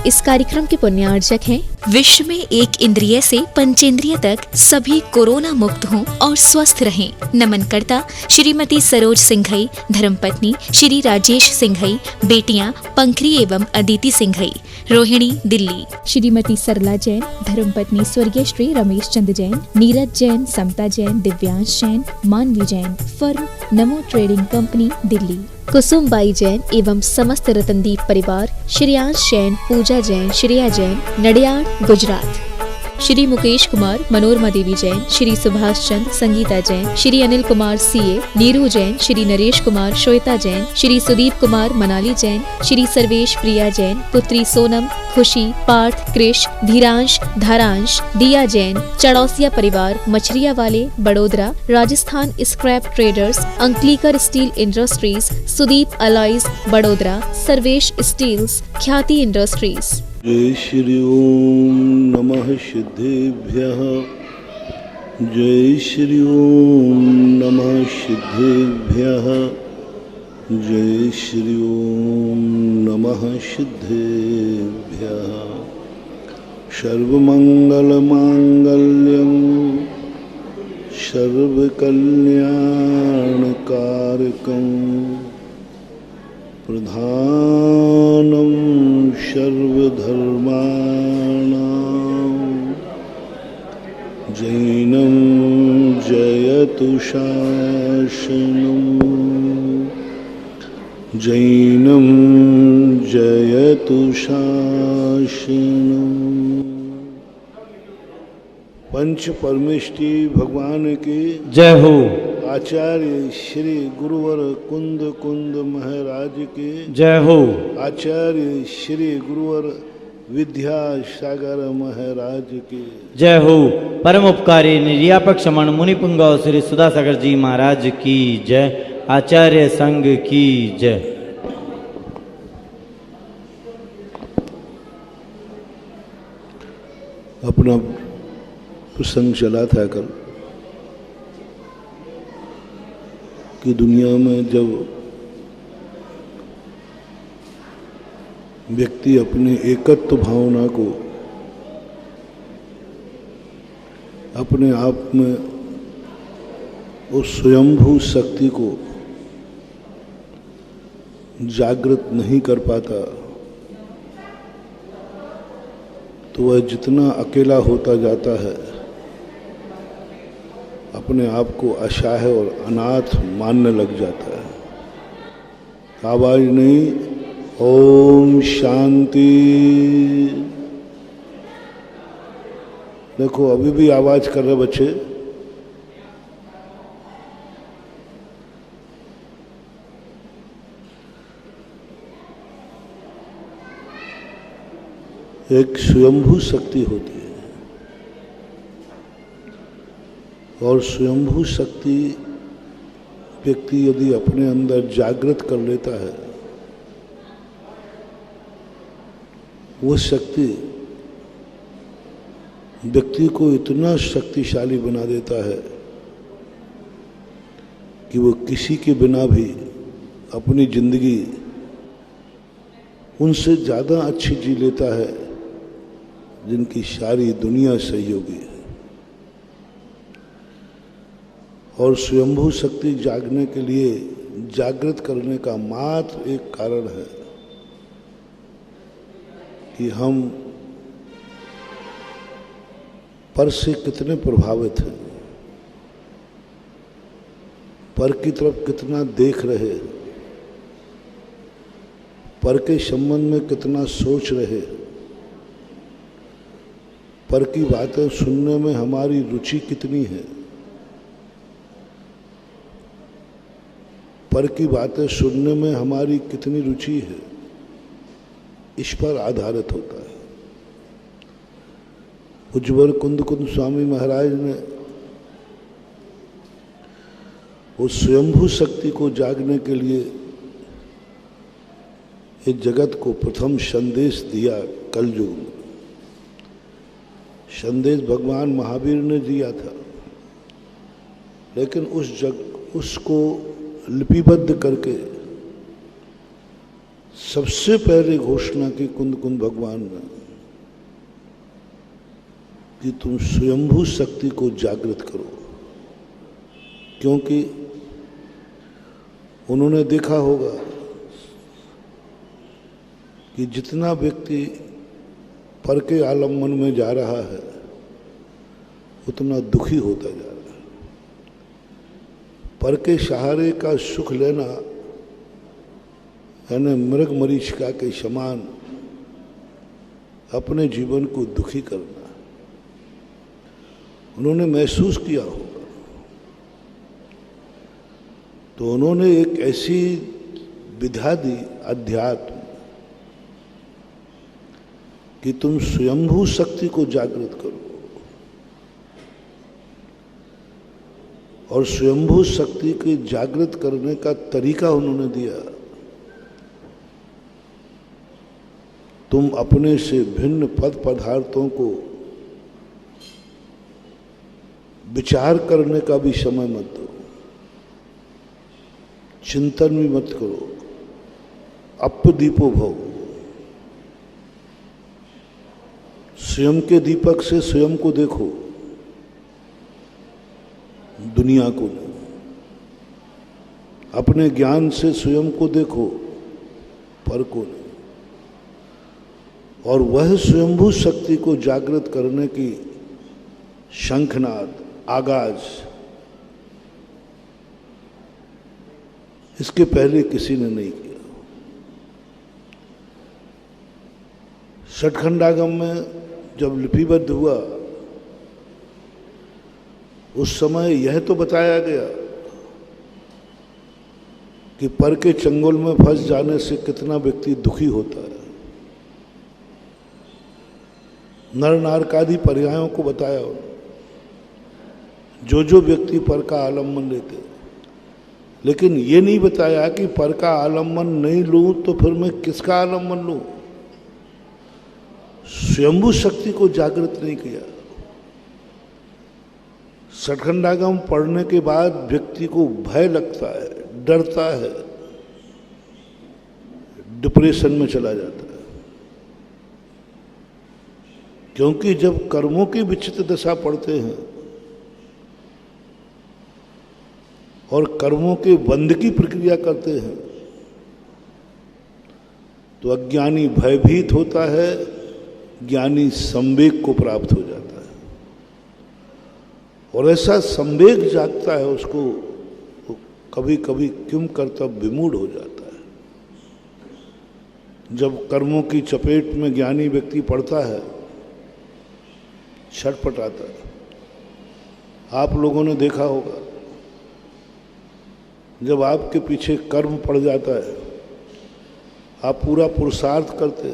इस कार्यक्रम के पुण्यार्जक हैं। विश्व में एक इंद्रिय से पंचेंद्रिय तक सभी कोरोना मुक्त हों और स्वस्थ रहें। नमन करता श्रीमती सरोज सिंघई, धर्मपत्नी श्री राजेश सिंघई, बेटियां पंखरी एवं अदिति सिंघई, रोहिणी, दिल्ली। श्रीमती सरला जैन, धर्मपत्नी स्वर्गीय श्री रमेश चंद जैन, नीरज जैन, समता जैन, दिव्यांश जैन, मानवी जैन, फर्म नमो ट्रेडिंग कंपनी, दिल्ली। कुसुमबाई जैन एवं समस्त रतनदीप परिवार, श्रेयांश जैन, पूजा जैन, श्रेया जैन, नडियाड, गुजरात। श्री मुकेश कुमार, मनोरमा देवी जैन, श्री सुभाष चंद, संगीता जैन, श्री अनिल कुमार सीए, नीरू जैन, श्री नरेश कुमार, श्वेता जैन, श्री सुदीप कुमार, मनाली जैन, श्री सर्वेश प्रिया जैन, पुत्री सोनम, खुशी, पार्थ, कृष, धीरांश, धारांश, दिया जैन, चड़ौसिया परिवार, मछरिया वाले, Vadodara, Rajasthan Scrap Traders, Ankalikar Steel Industries, Sudeep Alloys, Vadodara, Sarvesh Steels, Khyati Industries. जय श्री ओम नमः सिद्धेभ्यः। जय श्री ओम नमः सिद्धेभ्यः। जय श्री ओम नमः सिद्धेभ्यः। सर्वमंगल मांगल्यं सर्वकल्याणकारकं प्रधानं सर्वधर्माणां जैनं जयतु शासनं। जैनं जयतु शासनं। पंच परमेष्टि भगवान की जय हो। आचार्य श्री गुरुवर कुंद कुंद महाराज के जय हो। आचार्य श्री गुरुवर विद्यासागर महाराज के जय हो। परम उपकारी निर्यापक शमन मुनिपुंगव श्री सुधासागर जी महाराज की जय। आचार्य संघ की जय। अपना प्रसंग चला था कल कि दुनिया में जब व्यक्ति अपने एकत्व भावना को अपने आप में उस स्वयंभू शक्ति को जागृत नहीं कर पाता तो वह जितना अकेला होता जाता है अपने आप को असहाय और अनाथ मानने लग जाता है। आवाज नहीं। ओम शांति। देखो अभी भी आवाज कर रहे बच्चे। एक स्वयंभू शक्ति होती है और स्वयंभू शक्ति व्यक्ति यदि अपने अंदर जागृत कर लेता है वो शक्ति व्यक्ति को इतना शक्तिशाली बना देता है कि वो किसी के बिना भी अपनी जिंदगी उनसे ज़्यादा अच्छी जी लेता है जिनकी सारी दुनिया सहयोगी है। और स्वयंभू शक्ति जागने के लिए जागृत करने का मात्र एक कारण है कि हम पर से कितने प्रभावित हैं, पर की तरफ कितना देख रहे हैं, पर के संबंध में कितना सोच रहे, पर की बातें सुनने में हमारी रुचि कितनी है, पर की बातें सुनने में हमारी कितनी रुचि है, इस पर आधारित होता है। उज्जवल कुंद कुंद स्वामी महाराज ने उस स्वयंभू शक्ति को जागने के लिए इस जगत को प्रथम संदेश दिया कलयुग में। संदेश भगवान महावीर ने दिया था, लेकिन उसको लिपिबद्ध करके सबसे पहले घोषणा की कुंद कुंद भगवान ने कि तुम स्वयंभू शक्ति को जागृत करो, क्योंकि उन्होंने देखा होगा कि जितना व्यक्ति पर के आलम्बन में जा रहा है उतना दुखी होता जा रहा है। पर के सहारे का सुख लेना यानी मृग मरीचिका के समान अपने जीवन को दुखी करना उन्होंने महसूस किया होगा। तो उन्होंने एक ऐसी विधा दी अध्यात्म कि तुम स्वयंभू शक्ति को जागृत करो, और स्वयंभू शक्ति के जागृत करने का तरीका उन्होंने दिया। तुम अपने से भिन्न पद पदार्थों को विचार करने का भी समय मत दो, चिंतन भी मत करो, अपदीपो भव। स्वयं के दीपक से स्वयं को देखो, दुनिया को नहीं। अपने ज्ञान से स्वयं को देखो, पर को नहीं। और वह स्वयंभू शक्ति को जागृत करने की शंखनाद आगाज इसके पहले किसी ने नहीं किया। षटखंडागम में जब लिपिबद्ध हुआ उस समय यह तो बताया गया कि पर के चंगुल में फंस जाने से कितना व्यक्ति दुखी होता है। नर नारकादि पर्यायों को बताया उन्होंने, जो व्यक्ति पर का आलम्बन लेते, लेकिन ये नहीं बताया कि पर का आलम्बन नहीं लूं तो फिर मैं किसका आलम्बन लूं। स्वयंभू शक्ति को जागृत नहीं किया। षटखंडागम पढ़ने के बाद व्यक्ति को भय लगता है, डरता है, डिप्रेशन में चला जाता है। क्योंकि जब कर्मों की विचित्र दशा पढ़ते हैं और कर्मों के बंध की प्रक्रिया करते हैं तो अज्ञानी भयभीत होता है, ज्ञानी संवेग को प्राप्त हो जाता है। और ऐसा संवेग जागता है उसको, वो कभी कभी किम कर्तव्य विमूढ़ हो जाता है। जब कर्मों की चपेट में ज्ञानी व्यक्ति पड़ता है, छटपटाता है। आप लोगों ने देखा होगा जब आपके पीछे कर्म पड़ जाता है, आप पूरा पुरुषार्थ करते,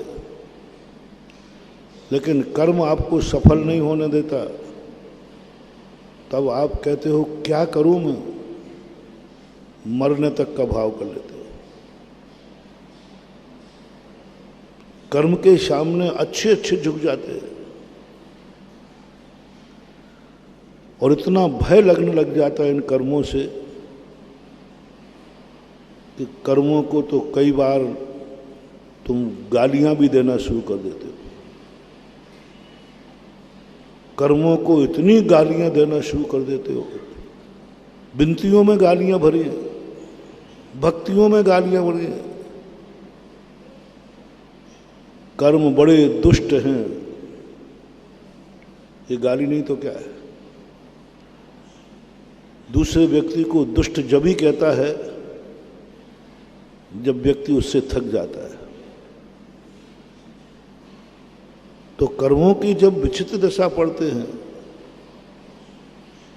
लेकिन कर्म आपको सफल नहीं होने देता, तब आप कहते हो क्या करूं मैं, मरने तक का भाव कर लेते हो। कर्म के सामने अच्छे अच्छे झुक जाते हैं और इतना भय लगने लग जाता है इन कर्मों से कि कर्मों को तो कई बार तुम गालियां भी देना शुरू कर देते हो। कर्मों को इतनी गालियां देना शुरू कर देते हो, विनतियों में गालियां भरी हैं, भक्तियों में गालियां भरी हैं। कर्म बड़े दुष्ट हैं, ये गाली नहीं तो क्या है। दूसरे व्यक्ति को दुष्ट जब ही कहता है जब व्यक्ति उससे थक जाता है। तो कर्मों की जब विचित्र दशा पड़ते हैं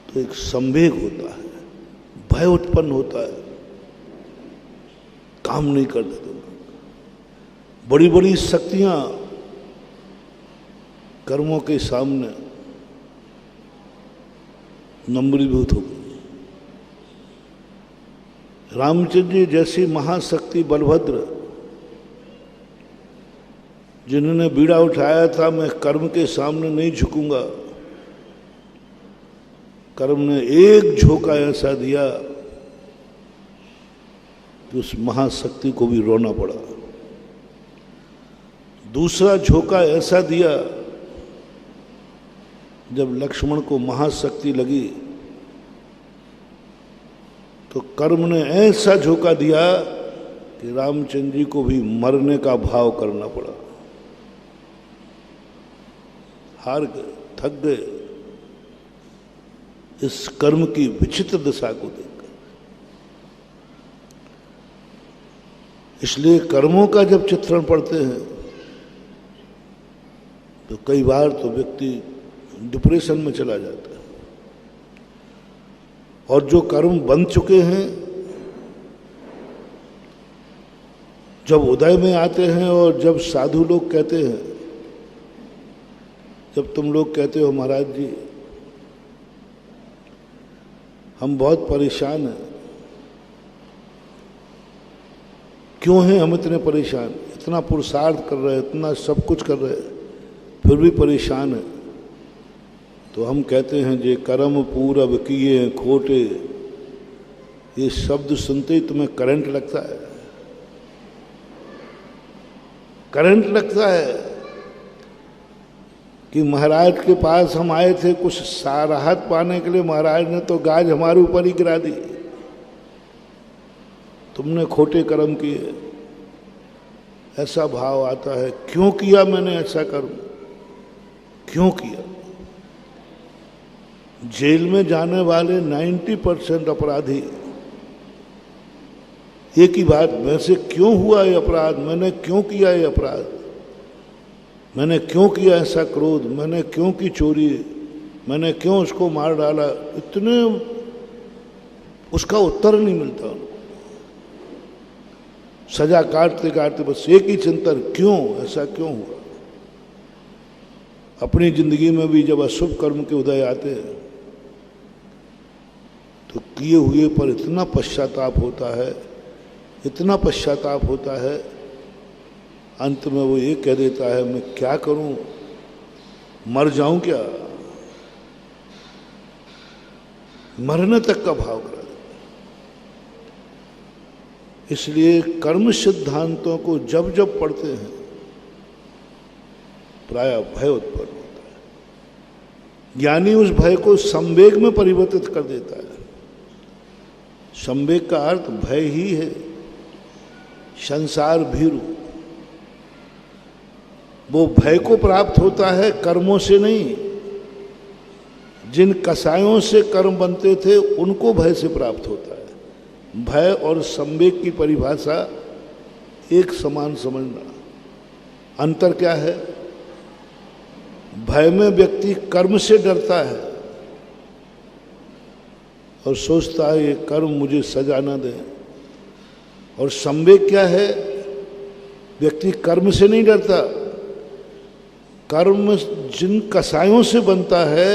तो एक संवेग होता है, भय उत्पन्न होता है, काम नहीं कर देते। बड़ी बड़ी शक्तियां कर्मों के सामने नम्रीभूत हो गई। रामचंद्र जी जैसी महाशक्ति बलभद्र, जिन्होंने बीड़ा उठाया था मैं कर्म के सामने नहीं झुकूंगा, कर्म ने एक झोंका ऐसा दिया कि उस महाशक्ति को भी रोना पड़ा। दूसरा झोंका ऐसा दिया जब लक्ष्मण को महाशक्ति लगी तो कर्म ने ऐसा झोंका दिया कि रामचंद्र जी को भी मरने का भाव करना पड़ा। हार गए, थक गए इस कर्म की विचित्र दशा को देखकर। इसलिए कर्मों का जब चित्रण पढ़ते हैं तो कई बार तो व्यक्ति डिप्रेशन में चला जाता है। और जो कर्म बन चुके हैं जब उदय में आते हैं और जब साधु लोग कहते हैं, जब तुम लोग कहते हो महाराज जी हम बहुत परेशान हैं, क्यों हैं हम इतने परेशान, इतना पुरुषार्थ कर रहे हैं, इतना सब कुछ कर रहे हैं, फिर भी परेशान है, तो हम कहते हैं जे कर्म पूरब किए खोटे। ये शब्द सुनते ही तुम्हें करंट लगता है, करंट लगता है कि महाराज के पास हम आए थे कुछ राहत पाने के लिए, महाराज ने तो गाज हमारे ऊपर ही गिरा दी। तुमने खोटे कर्म किए, ऐसा भाव आता है। क्यों किया मैंने ऐसा कर्म, क्यों किया? जेल में जाने वाले 90% अपराधी एक ही बात, मैं से क्यों हुआ ये अपराध, मैंने क्यों किया ये अपराध, मैंने क्यों किया ऐसा क्रोध, मैंने क्यों की चोरी, मैंने क्यों उसको मार डाला, इतने उसका उत्तर नहीं मिलता उनको। सजा काटते काटते बस एक ही चिंतन, क्यों ऐसा क्यों हुआ। अपनी जिंदगी में भी जब अशुभ कर्म के उदय आते हैं तो किए हुए पर इतना पश्चाताप होता है, इतना पश्चाताप होता है, अंत में वो ये कह देता है मैं क्या करूं, मर जाऊं क्या, मरने तक का भाव करा देता। इसलिए कर्म सिद्धांतों को जब जब पढ़ते हैं प्रायः भय उत्पन्न होता है। ज्ञानी उस भय को संवेग में परिवर्तित कर देता है। संवेग का अर्थ भय ही है। संसार भीरु, वो भय को प्राप्त होता है कर्मों से नहीं। जिन कसायों से कर्म बनते थे उनको भय से प्राप्त होता है। भय और संवेग की परिभाषा एक समान समझना। अंतर क्या है? भय में व्यक्ति कर्म से डरता है और सोचता है ये कर्म मुझे सजा न दे। और संवेग क्या है? व्यक्ति कर्म से नहीं डरता, कर्म जिन कसायों से बनता है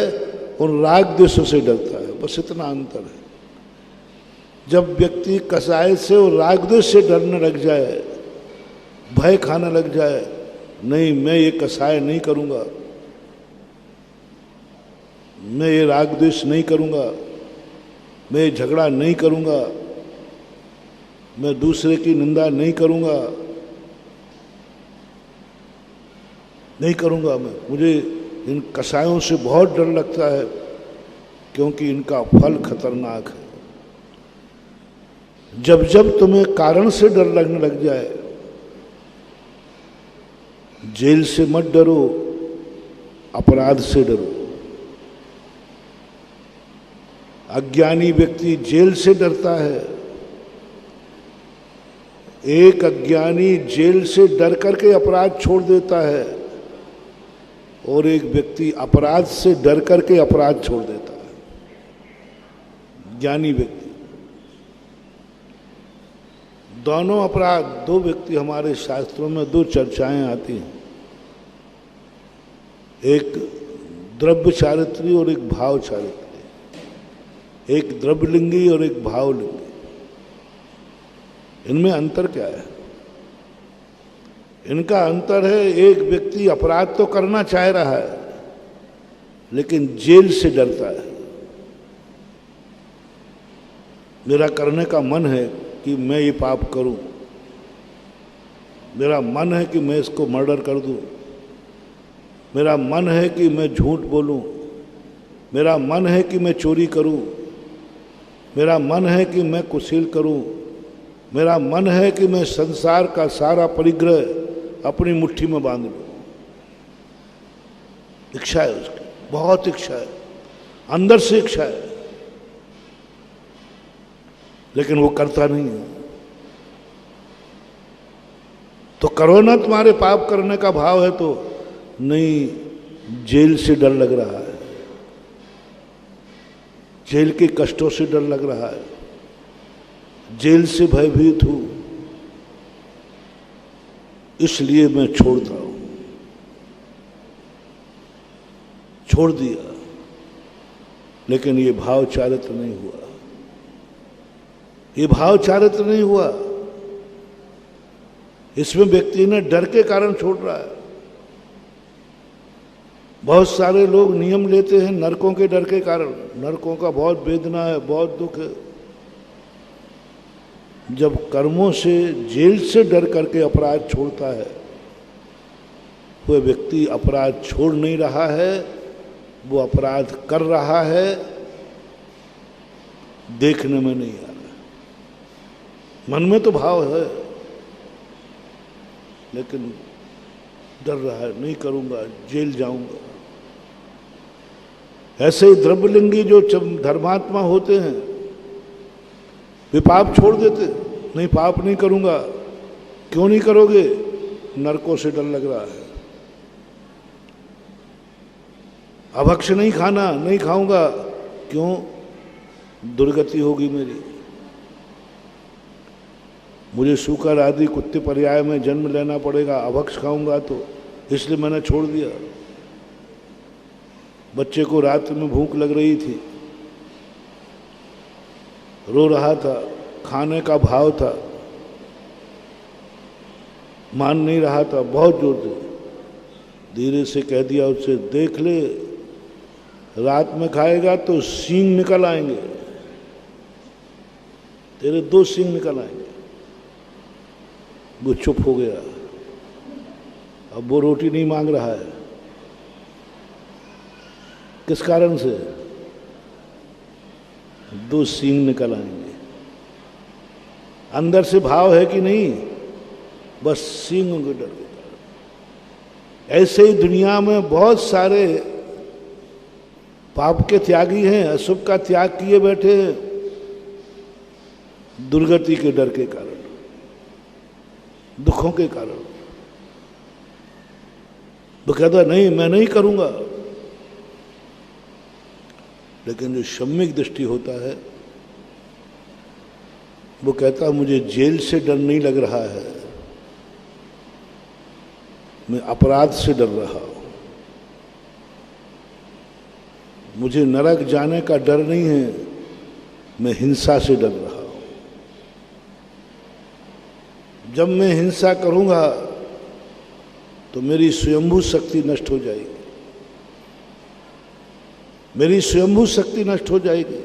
उन राग द्वेषों से डरता है। बस इतना अंतर है। जब व्यक्ति कसाय से और राग द्वेष से डरने लग जाए, भय खाने लग जाए, नहीं मैं ये कसाय नहीं करूँगा, मैं ये राग द्वेष नहीं करूँगा, मैं ये झगड़ा नहीं करूँगा, मैं दूसरे की निंदा नहीं करूँगा, नहीं करूँगा मैं, मुझे इन कसायों से बहुत डर लगता है क्योंकि इनका फल खतरनाक है। जब जब तुम्हें कारण से डर लगने लग जाए, जेल से मत डरो, अपराध से डरो। अज्ञानी व्यक्ति जेल से डरता है। एक अज्ञानी जेल से डर करके अपराध छोड़ देता है और एक व्यक्ति अपराध से डर करके अपराध छोड़ देता है। ज्ञानी व्यक्ति, दोनों अपराध, दो व्यक्ति, हमारे शास्त्रों में दो चर्चाएं आती हैं, एक द्रव्य चारित्री और एक भाव चारित्री, एक द्रव्यलिंगी और एक भावलिंगी। इनमें अंतर क्या है? इनका अंतर है, एक व्यक्ति अपराध तो करना चाह रहा है लेकिन जेल से डरता है। मेरा करने का मन है कि मैं ये पाप करूं, मेरा मन है कि मैं इसको मर्डर कर दूं, मेरा मन है कि मैं झूठ बोलूं, मेरा मन है कि मैं चोरी करूं, मेरा मन है कि मैं कुशील करूं, मेरा मन है कि मैं संसार का सारा परिग्रह अपनी मुट्ठी में बांध लूं। इच्छा है उसकी, बहुत इच्छा है, अंदर से इच्छा है, लेकिन वो करता नहीं है। तो करो ना, तुम्हारे पाप करने का भाव है तो नहीं, जेल से डर लग रहा है, जेल के कष्टों से डर लग रहा है, जेल से भयभीत हूं, इसलिए मैं छोड़ता हूं। छोड़ दिया, लेकिन ये भाव चारित्र नहीं हुआ, ये भाव चारित्र नहीं हुआ। इसमें व्यक्ति ने डर के कारण छोड़ रहा है। बहुत सारे लोग नियम लेते हैं नरकों के डर के कारण। नरकों का बहुत वेदना है, बहुत दुख है। जब कर्मों से, जेल से डर करके अपराध छोड़ता है, वह व्यक्ति अपराध छोड़ नहीं रहा है, वो अपराध कर रहा है, देखने में नहीं आ रहा। मन में तो भाव है, लेकिन डर रहा है, नहीं करूंगा, जेल जाऊंगा। ऐसे ही द्रव्यलिंगी जो धर्मात्मा होते हैं, वे पाप छोड़ देते, नहीं पाप नहीं करूंगा। क्यों नहीं करोगे? नरकों से डर लग रहा है। अभक्ष नहीं खाना, नहीं खाऊंगा, क्यों? दुर्गति होगी मेरी, मुझे सूकर आदि कुत्ते पर्याय में जन्म लेना पड़ेगा, अभक्ष खाऊंगा तो, इसलिए मैंने छोड़ दिया। बच्चे को रात में भूख लग रही थी, रो रहा था, खाने का भाव था, मान नहीं रहा था, बहुत जोर से धीरे से कह दिया उससे, देख ले रात में खाएगा तो सींग निकल आएंगे, तेरे 2 सींग निकल आएंगे। वो चुप हो गया। अब वो रोटी नहीं मांग रहा है। किस कारण से? 2 सींग निकल आएंगे। अंदर से भाव है कि नहीं? बस सींगों के डर के कारण। ऐसे ही दुनिया में बहुत सारे पाप के त्यागी हैं, अशुभ का त्याग किए बैठे हैं, दुर्गति के डर के कारण, दुखों के कारण। वो कहता नहीं, मैं नहीं करूंगा। लेकिन जो सम्यक दृष्टि होता है, वो कहता मुझे जेल से डर नहीं लग रहा है, मैं अपराध से डर रहा हूं। मुझे नरक जाने का डर नहीं है, मैं हिंसा से डर रहा हूं। जब मैं हिंसा करूंगा तो मेरी स्वयंभू शक्ति नष्ट हो जाएगी, मेरी स्वयंभू शक्ति नष्ट हो जाएगी।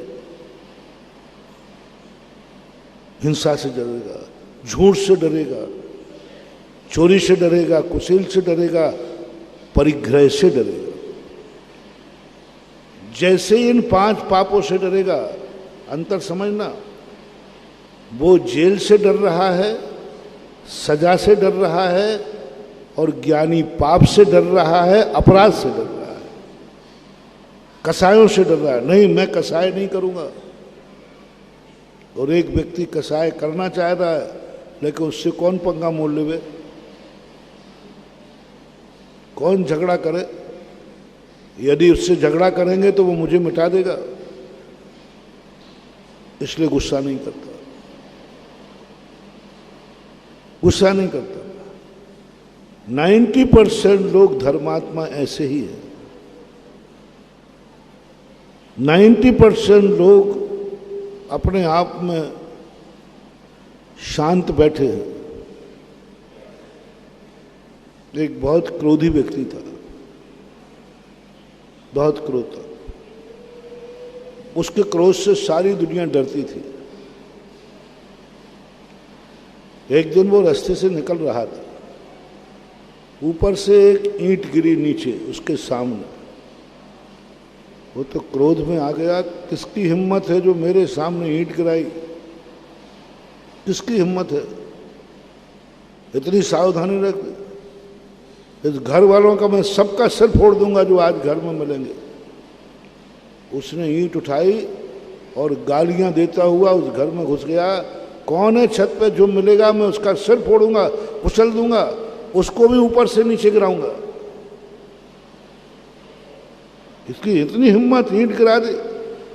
हिंसा से डरेगा, झूठ से डरेगा, चोरी से डरेगा, कुशील से डरेगा, परिग्रह से डरेगा। जैसे इन 5 पापों से डरेगा, अंतर समझना, वो जेल से डर रहा है, सजा से डर रहा है, और ज्ञानी पाप से डर रहा है, अपराध से डर रहा है, कसायों से डर रहा है। नहीं, मैं कसाय नहीं करूंगा। और एक व्यक्ति कसाय करना चाह रहा है, लेकिन उससे कौन पंगा मोल लेवे, कौन झगड़ा करे? यदि उससे झगड़ा करेंगे तो वो मुझे मिटा देगा, इसलिए गुस्सा नहीं करता, गुस्सा नहीं करता। 90% लोग धर्मात्मा ऐसे ही है। 90% लोग अपने आप में शांत बैठे हैं। एक बहुत क्रोधी व्यक्ति था, बहुत क्रोध था, उसके क्रोध से सारी दुनिया डरती थी। एक दिन वो रास्ते से निकल रहा था, ऊपर से एक ईंट गिरी नीचे उसके सामने, वो तो क्रोध में आ गया, किसकी हिम्मत है जो मेरे सामने ईंट गिराई, किसकी हिम्मत है, इतनी सावधानी रख, इस घर वालों का मैं सबका सिर फोड़ दूंगा जो आज घर में मिलेंगे। उसने ईंट उठाई और गालियां देता हुआ उस घर में घुस गया। कौन है छत पे जो मिलेगा मैं उसका सिर फोड़ूंगा, कुचल दूंगा, उसको भी ऊपर से नीचे गिराऊंगा। इसकी इतनी हिम्मत, ईंट गिरा दी,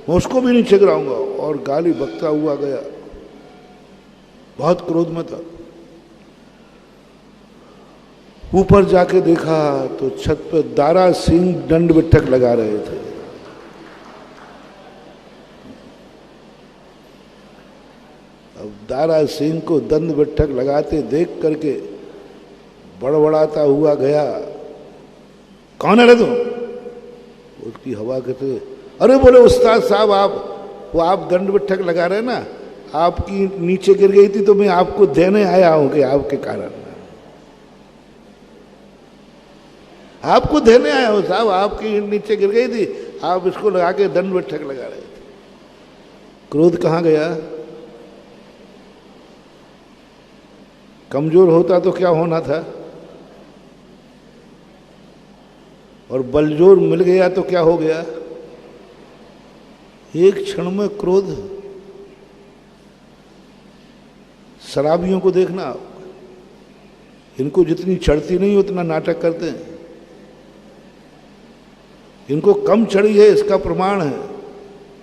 मैं उसको भी नीचे गिराऊंगा। और गाली बकता हुआ गया, बहुत क्रोध में था। ऊपर जाके देखा तो छत पे दारा सिंह दंड बिठक लगा रहे थे। अब दारा सिंह को दंड बिठक लगाते देख करके बड़बड़ाता हुआ गया, कौन है रे तुम? उसकी हवा कहते, अरे बोले उस्ताद साहब आप दंड बिठक लगा रहे ना, आपकी नीचे गिर गई थी तो मैं आपको देने आया हूं कि आपके कारण, आपको देने आया हूं साहब, आपकी नीचे गिर गई थी, आप इसको लगा के दंड बिठक लगा रहे थे। क्रोध कहां गया? कमजोर होता तो क्या होना था, और बलजोर मिल गया तो क्या हो गया? एक क्षण में क्रोध। शराबियों को देखना आप, इनको जितनी चढ़ती नहीं उतना नाटक करते हैं। इनको कम चढ़ी है इसका प्रमाण है,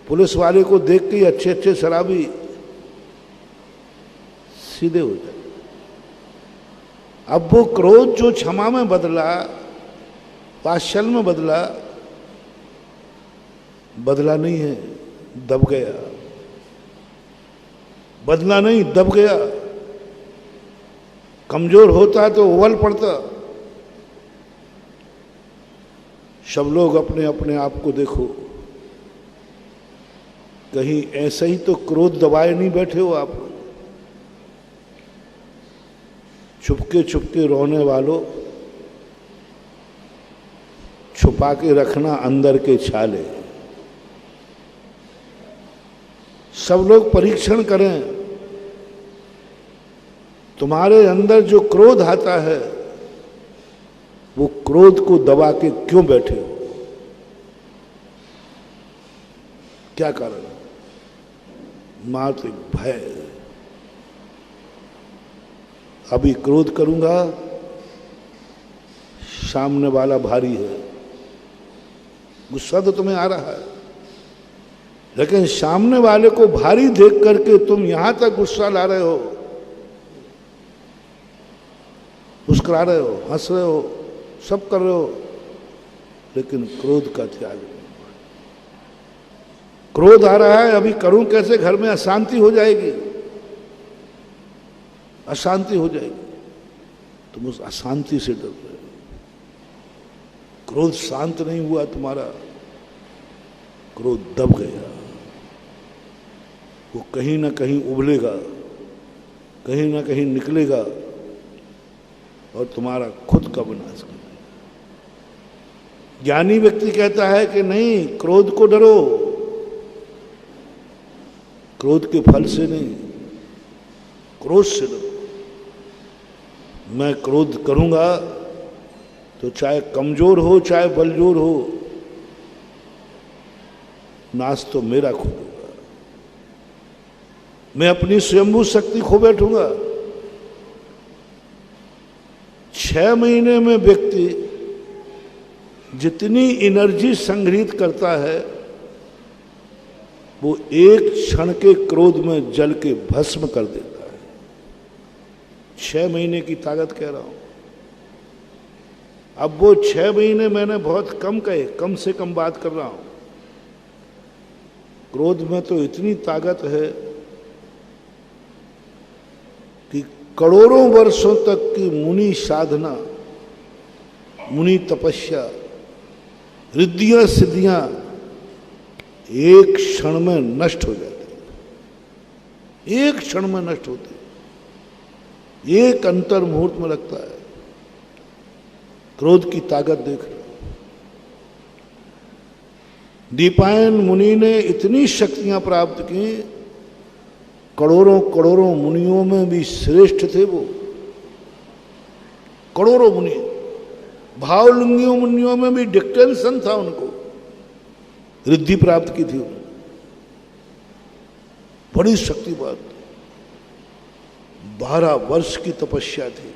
पुलिस वाले को देख के अच्छे अच्छे शराबी सीधे हो जाए। अब वो क्रोध जो क्षमा में बदला, वात्सल्य में बदला नहीं है, दब गया। बदला नहीं, दब गया। कमजोर होता तो उबल पड़ता। सब लोग अपने अपने आप को देखो, कहीं ऐसे ही तो क्रोध दबाए नहीं बैठे हो आप। छुपके छुपके रोने वालों, छुपा के रखना अंदर के छाले। सब लोग परीक्षण करें, तुम्हारे अंदर जो क्रोध आता है वो क्रोध को दबा के क्यों बैठे हो? क्या कारण? मात्र भय। अभी क्रोध करूंगा, सामने वाला भारी है, गुस्सा तो तुम्हें आ रहा है, लेकिन सामने वाले को भारी देख करके तुम यहां तक गुस्सा ला रहे हो, मुस्कुरा रहे हो, हंस रहे हो, सब कर रहे हो, लेकिन क्रोध का त्याग नहीं। क्रोध आ रहा है, अभी करूं कैसे, घर में अशांति हो जाएगी, अशांति हो जाएगी। तुम उस अशांति से डर रहे हो। क्रोध शांत नहीं हुआ तुम्हारा, क्रोध दब गया। वो कहीं ना कहीं उबलेगा, कहीं ना कहीं निकलेगा और तुम्हारा खुद का विनाश करेगा। ज्ञानी व्यक्ति कहता है कि नहीं, क्रोध को डरो, क्रोध के फल से नहीं, क्रोध से डरो। मैं क्रोध करूंगा तो चाहे कमजोर हो चाहे बलजोर हो, नाश तो मेरा खुद होगा। मैं अपनी स्वयंभू शक्ति खो बैठूंगा। 6 महीने में व्यक्ति जितनी एनर्जी संग्रहित करता है वो एक क्षण के क्रोध में जल के भस्म कर देता है। 6 महीने की ताकत कह रहा हूं। अब वो 6 महीने मैंने बहुत कम कहे, कम से कम बात कर रहा हूं। क्रोध में तो इतनी ताकत है कि करोड़ों वर्षों तक की मुनि साधना, मुनि तपस्या, रिद्धियां सिद्धियां एक क्षण में नष्ट हो जाती, एक क्षण में नष्ट होती, एक अंतर मुहूर्त में लगता है। क्रोध की ताकत देख रहे हो। दीपायन मुनि ने इतनी शक्तियां प्राप्त की, करोड़ों करोड़ों मुनियों में भी श्रेष्ठ थे वो। करोड़ों मुनि, भावलिंगियों मुनियों में भी डिक्टेंशन था उनको, रिद्धि प्राप्त की थी उन्होंने, बड़ी शक्ति बात। 12 वर्ष की तपस्या थी,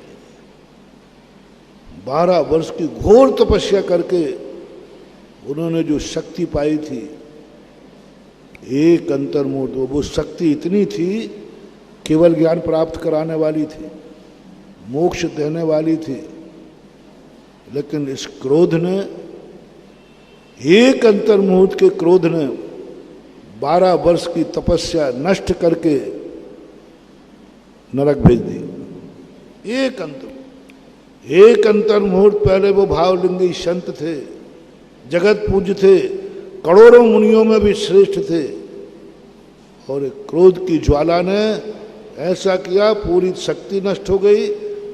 12 वर्ष की घोर तपस्या करके उन्होंने जो शक्ति पाई थी, एक अंतर्मुहूर्त, वो शक्ति इतनी थी, केवल ज्ञान प्राप्त कराने वाली थी, मोक्ष देने वाली थी, लेकिन इस क्रोध ने, एक अंतर्मुहूर्त के क्रोध ने 12 वर्ष की तपस्या नष्ट करके नरक भेज दी। एक अंतर्मुहूर्त पहले वो भावलिंगी संत थे, जगत पूज्य थे, करोड़ों मुनियों में भी श्रेष्ठ थे, और एक क्रोध की ज्वाला ने ऐसा किया, पूरी शक्ति नष्ट हो गई,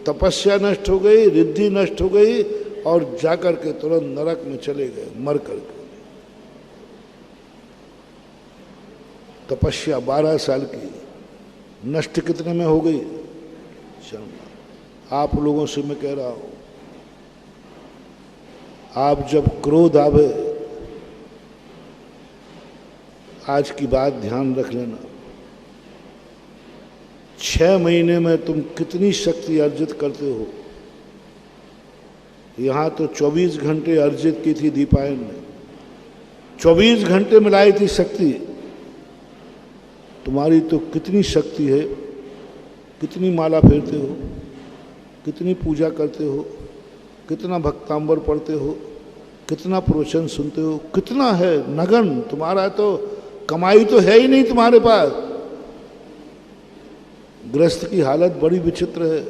तपस्या नष्ट हो गई, रिद्धि नष्ट हो गई, और जाकर के तुरंत नरक में चले गए मर करके। तपस्या 12 साल की नष्ट कितने में हो गई? आप लोगों से मैं कह रहा हूं, आप जब क्रोध आवे, आज की बात ध्यान रख लेना, 6 महीने में तुम कितनी शक्ति अर्जित करते हो। यहां तो 24 घंटे अर्जित की थी दीपायन ने, 24 घंटे मिलाई थी शक्ति। तुम्हारी तो कितनी शक्ति है, कितनी माला फेरते हो, कितनी पूजा करते हो, कितना भक्तांबर पढ़ते हो, कितना प्रवचन सुनते हो, कितना है नगन। तुम्हारा तो कमाई तो है ही नहीं तुम्हारे पास। गृहस्थ की हालत बड़ी विचित्र है,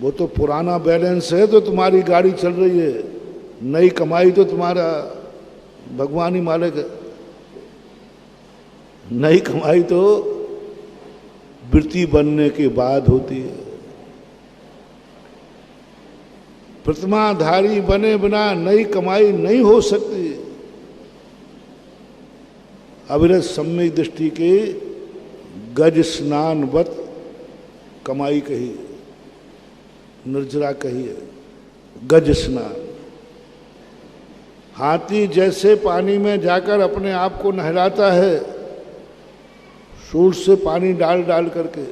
वो तो पुराना बैलेंस है तो तुम्हारी गाड़ी चल रही है, नई कमाई तो तुम्हारा भगवान ही मालिक है। नई कमाई तो वृत्ति बनने के बाद होती है। प्रतिमाधारी बने बिना नई कमाई नहीं हो सकती। अविरत सम्यक दृष्टि के गज स्नानवत कमाई कही, निर्जरा कही है, गज स्नान। हाथी जैसे पानी में जाकर अपने आप को नहलाता है, सूर से पानी डाल डाल करके,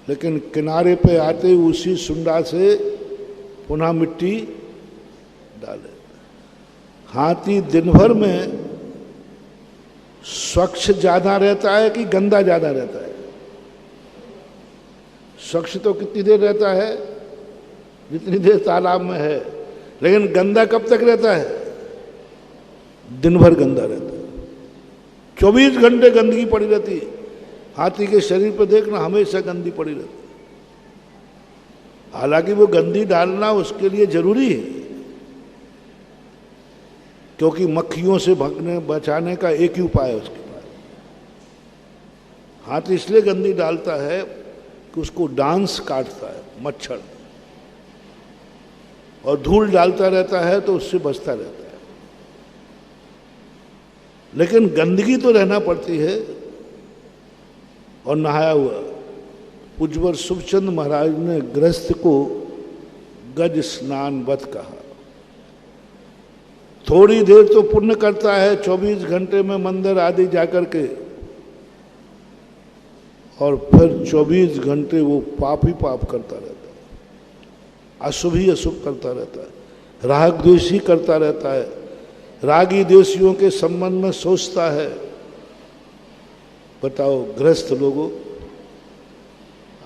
लेकिन किनारे पे आते उसी सुंडा से पुनः मिट्टी डाले। हाथी दिन भर में स्वच्छ ज्यादा रहता है कि गंदा ज्यादा रहता है? स्वच्छ तो कितनी देर रहता है? जितनी देर तालाब में है। लेकिन गंदा कब तक रहता है? दिन भर गंदा रहता है, 24 घंटे गंदगी पड़ी रहती है। हाथी के शरीर पर देखना, हमेशा गंदी पड़ी रहती है। हालांकि वो गंदी डालना उसके लिए जरूरी है, क्योंकि मक्खियों से भगने बचाने का एक ही उपाय है उसके पास। हाथी इसलिए गंदी डालता है कि उसको डांस काटता है मच्छर, और धूल डालता रहता है तो उससे बचता रहता है। लेकिन गंदगी तो रहना पड़ती है। और नहाया हुआ पूज्यवर सुखचंद महाराज ने गृहस्थ को गज स्नान वत कहा। थोड़ी देर तो पुण्य करता है, 24 घंटे में मंदिर आदि जाकर के, और फिर 24 घंटे वो पाप ही पाप करता रहता है, अशुभ ही अशुभ करता रहता है, राग द्वेष ही करता रहता है, रागी द्वेषियों के संबंध में सोचता है। बताओ गृहस्थ लोगों,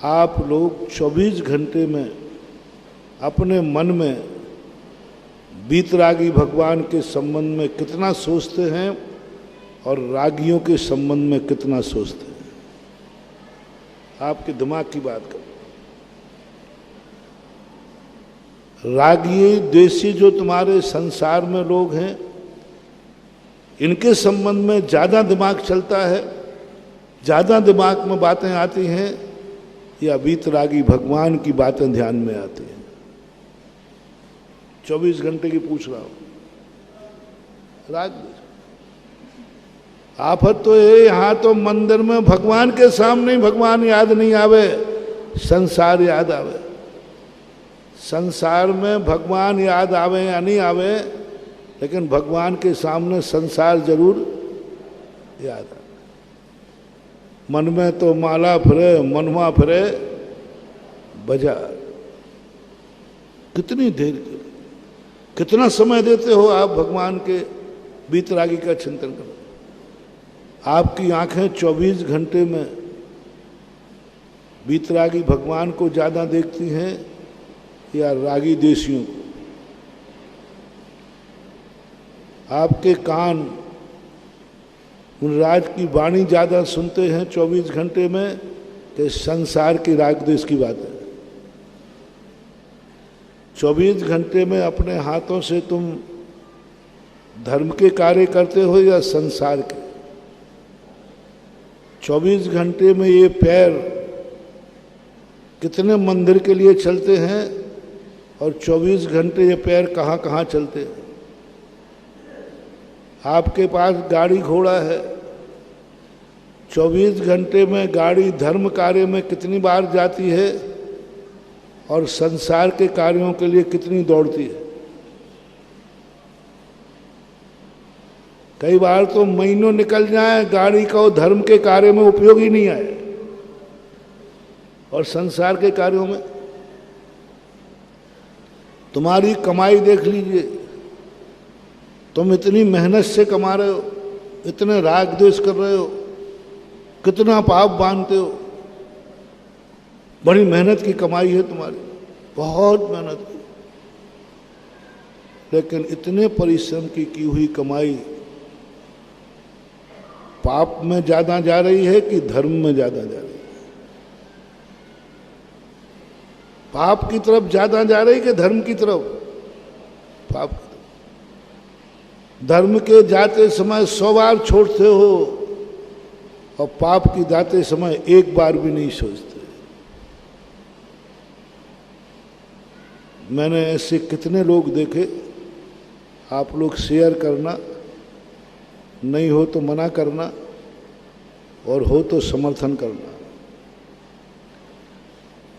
आप लोग 24 घंटे में अपने मन में बीतरागी भगवान के संबंध में कितना सोचते हैं और रागियों के संबंध में कितना सोचते हैं? आपके दिमाग की बात करो। रागी द्वेषी जो तुम्हारे संसार में लोग हैं, इनके संबंध में ज्यादा दिमाग चलता है, ज्यादा दिमाग में बातें आती हैं, या बीतरागी भगवान की बातें ध्यान में आती हैं? 24 घंटे की पूछ रहा हूं, राग द्वेष। आफत तो है यहां तो मंदिर में भगवान के सामने भगवान याद नहीं आवे, संसार याद आवे। संसार में भगवान याद आवे या नहीं आवे, लेकिन भगवान के सामने संसार जरूर याद आवे। मन में तो माला फिरे, मनवा फिरे बाजार। कितनी देर के लिए, कितना समय देते हो आप भगवान के बीतरागी का चिंतन करो। आपकी आंखें 24 घंटे में बीतरागी भगवान को ज्यादा देखती हैं या रागी देशियों को? आपके कान उन राज की वाणी ज्यादा सुनते हैं 24 घंटे में कि संसार की राग देश की बात है? 24 घंटे में अपने हाथों से तुम धर्म के कार्य करते हो या संसार के? 24 घंटे में ये पैर कितने मंदिर के लिए चलते हैं और 24 घंटे ये पैर कहाँ कहाँ चलते हैं? आपके पास गाड़ी घोड़ा है, 24 घंटे में गाड़ी धर्म कार्य में कितनी बार जाती है और संसार के कार्यों के लिए कितनी दौड़ती है? कई बार तो महीनों निकल जाए गाड़ी का धर्म के कार्य में उपयोग ही नहीं आए, और संसार के कार्यों में तुम्हारी कमाई देख लीजिए। तुम इतनी मेहनत से कमा रहे हो, इतने राग द्वेष कर रहे हो, कितना पाप बांधते हो। बड़ी मेहनत की कमाई है तुम्हारी, बहुत मेहनत की, लेकिन इतने परिश्रम की हुई कमाई पाप में ज्यादा जा रही है कि धर्म में ज्यादा जा रही है? पाप की तरफ ज्यादा जा रही कि धर्म की तरफ? पाप की तरफ। धर्म के जाते समय 100 बार छोड़ते हो और पाप की जाते समय एक बार भी नहीं सोचते। मैंने ऐसे कितने लोग देखे। आप लोग शेयर करना, नहीं हो तो मना करना और हो तो समर्थन करना।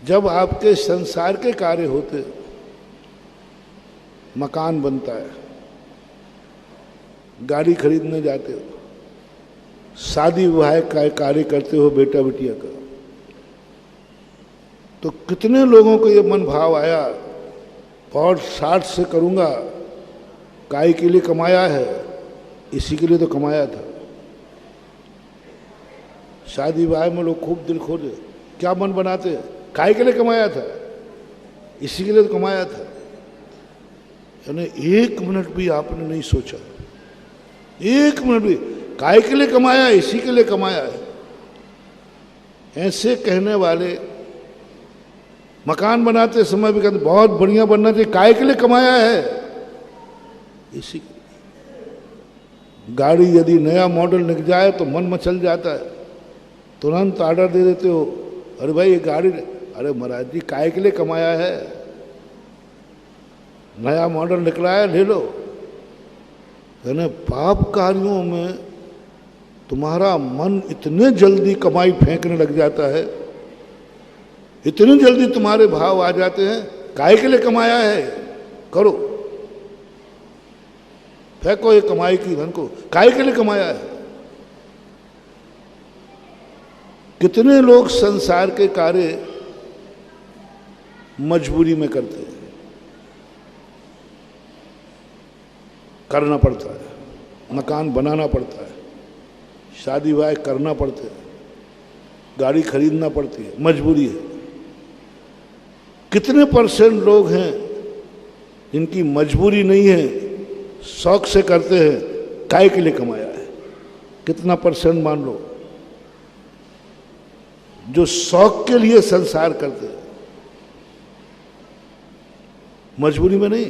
जब आपके संसार के कार्य होते, मकान बनता है, गाड़ी खरीदने जाते हो, शादी विवाह का कार्य करते हो बेटा बेटिया का, तो कितने लोगों को ये मन भाव आया और 60 से करूंगा, काय के लिए कमाया है, इसी के लिए तो कमाया था। शादी विवाह में लोग खूब दिल खोले, क्या मन बनाते हैं, काय के लिए कमाया था, इसी के लिए तो कमाया था। यानी 1 मिनट भी आपने नहीं सोचा, 1 मिनट भी, काय के लिए कमाया, इसी के लिए कमाया है। ऐसे कहने वाले मकान बनाते समय भी कहते बहुत बढ़िया बनना चाहिए, काय के लिए कमाया है, इसी के लिए। गाड़ी यदि नया मॉडल निकल जाए तो मन मचल जाता है, तुरंत ऑर्डर दे देते हो, अरे भाई ये गाड़ी, अरे महाराज जी काय के लिए कमाया है, नया मॉडल निकला है ले लो। यानी पाप कार्यों में तुम्हारा मन इतने जल्दी कमाई फेंकने लग जाता है, इतनी जल्दी तुम्हारे भाव आ जाते हैं, काय के लिए कमाया है, करो, फेंको ये कमाई की धन को, काय के लिए कमाया है। कितने लोग संसार के कार्य मजबूरी में करते हैं, करना पड़ता है, मकान बनाना पड़ता है, शादी विवाह करना पड़ते हैं, गाड़ी खरीदना पड़ती है, मजबूरी है। कितने % लोग हैं जिनकी मजबूरी नहीं है, शौक से करते हैं, काय के लिए कमाया है? कितना % मान लो जो शौक के लिए संसार करते हैं, मजबूरी में नहीं।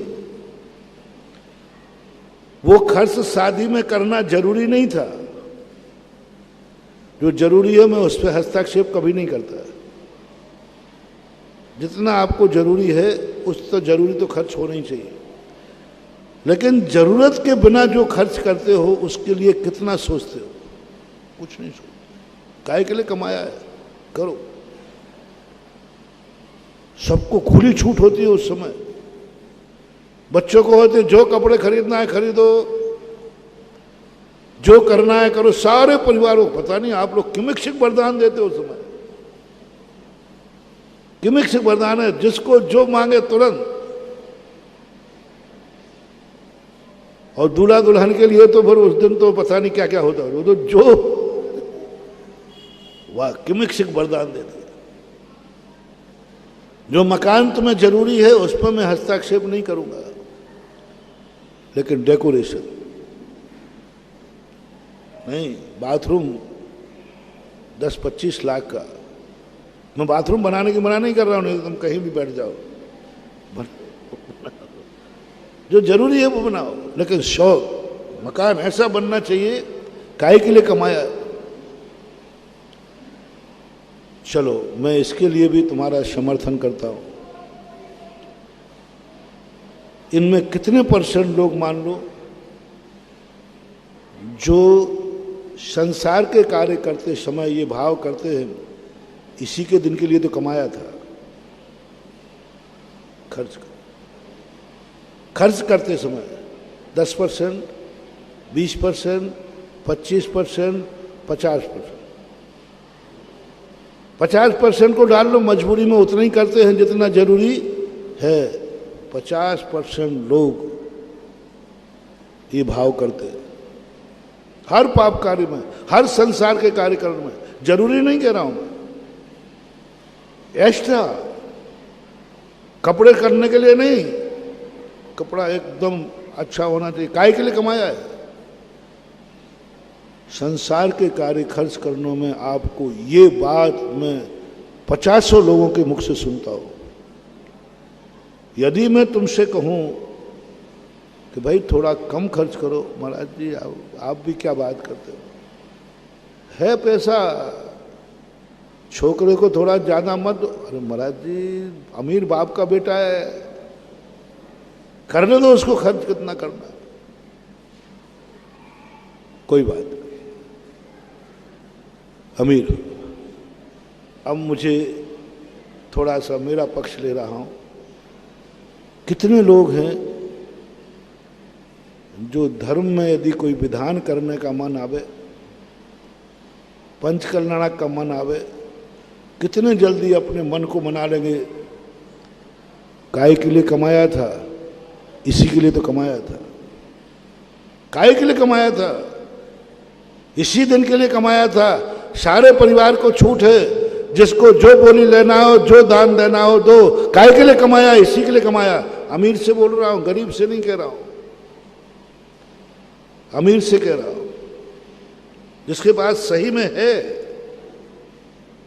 वो खर्च शादी में करना जरूरी नहीं था, जो जरूरी है मैं उस पर हस्तक्षेप कभी नहीं करता। जितना आपको जरूरी है उस तो जरूरी तो खर्च होना ही चाहिए, लेकिन जरूरत के बिना जो खर्च करते हो उसके लिए कितना सोचते हो? कुछ नहीं सोचते। काहे के लिए कमाया है, करो। सबको खुली छूट होती है उस समय। बच्चों को होते जो कपड़े खरीदना है खरीदो, जो करना है करो। सारे परिवारों को पता नहीं आप लोग किमिक वरदान देते हो उस समय। किमिक वरदान है, जिसको जो मांगे तुरंत। और दूल्हा दुल्हन के लिए तो फिर उस दिन तो पता नहीं क्या क्या होता है। वो तो जो वाह किमिक वरदान देते हैं। जो मकान तुम्हें जरूरी है उस पर मैं हस्तक्षेप नहीं करूंगा, लेकिन डेकोरेशन नहीं। बाथरूम 10-25 लाख का, मैं बाथरूम बनाने की मना नहीं कर रहा हूं, नहीं तुम कहीं भी बैठ जाओ, जो जरूरी है वो बनाओ। लेकिन शौक मकान ऐसा बनना चाहिए, काहे के लिए कमाया। चलो मैं इसके लिए भी तुम्हारा समर्थन करता हूं। इनमें कितने % लोग मान लो जो संसार के कार्य करते समय ये भाव करते हैं, इसी के दिन के लिए तो कमाया था। खर्च करते समय 10%, 20%, 25%, 50%। 50% को डाल लो, मजबूरी में उतना ही करते हैं जितना जरूरी है। 50% लोग ये भाव करते हैं हर पाप कार्य में, हर संसार के कार्यक्रम में। जरूरी नहीं कह रहा हूं मैं, एक्स्ट्रा कपड़े करने के लिए नहीं, कपड़ा एकदम अच्छा होना चाहिए। काहे के लिए कमाया है? संसार के कार्य खर्च करने में आपको ये बात मैं 50 लोगों के मुख से सुनता हूं। यदि मैं तुमसे कहूं कि भाई थोड़ा कम खर्च करो, महाराज जी आप भी क्या बात करते हो, है पैसा, छोकरे को थोड़ा ज्यादा मत दो। अरे महाराज जी अमीर बाप का बेटा है, करने दो उसको, खर्च कितना करना है, कोई बात नहीं, अमीर। अब मुझे थोड़ा सा मेरा पक्ष ले रहा हूं। कितने लोग हैं जो धर्म में यदि कोई विधान करने का मन आवे, पंचकल्याण का मन आवे, कितने जल्दी अपने मन को मना लेंगे। काहे के लिए कमाया था? इसी के लिए तो कमाया था। काहे के लिए कमाया था? इसी दिन के लिए कमाया था। सारे परिवार को छूट है, जिसको जो बोली लेना हो, जो दान देना हो दो। काहे के लिए कमाया? इसी के लिए कमाया। अमीर से बोल रहा हूं, गरीब से नहीं कह रहा हूं, अमीर से कह रहा हूं, जिसके पास सही में है,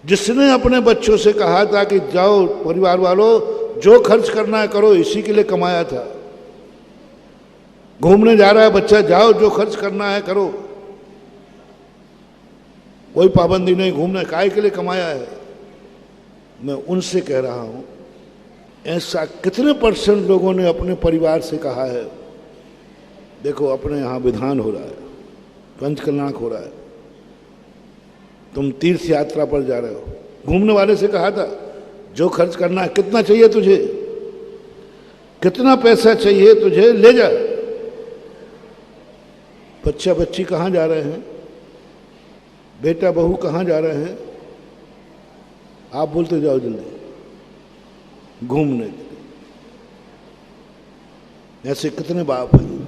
जिसने अपने बच्चों से कहा था कि जाओ परिवार वालों जो खर्च करना है करो, इसी के लिए कमाया था। घूमने जा रहा है बच्चा, जाओ जो खर्च करना है करो, कोई पाबंदी नहीं, घूमने काहे के लिए कमाया है। मैं उनसे कह रहा हूं, ऐसा कितने % लोगों ने अपने परिवार से कहा है। देखो अपने यहां विधान हो रहा है, पंचकल्याण हो रहा है, तुम तीर्थ यात्रा पर जा रहे हो, घूमने वाले से कहा था जो खर्च करना है, कितना चाहिए तुझे, कितना पैसा चाहिए तुझे, ले जा। बच्चा बच्ची कहाँ जा रहे हैं, बेटा बहू कहाँ जा रहे हैं, आप बोलते जाओ जल्दी घूमने के लिए। ऐसे कितने बाप हैं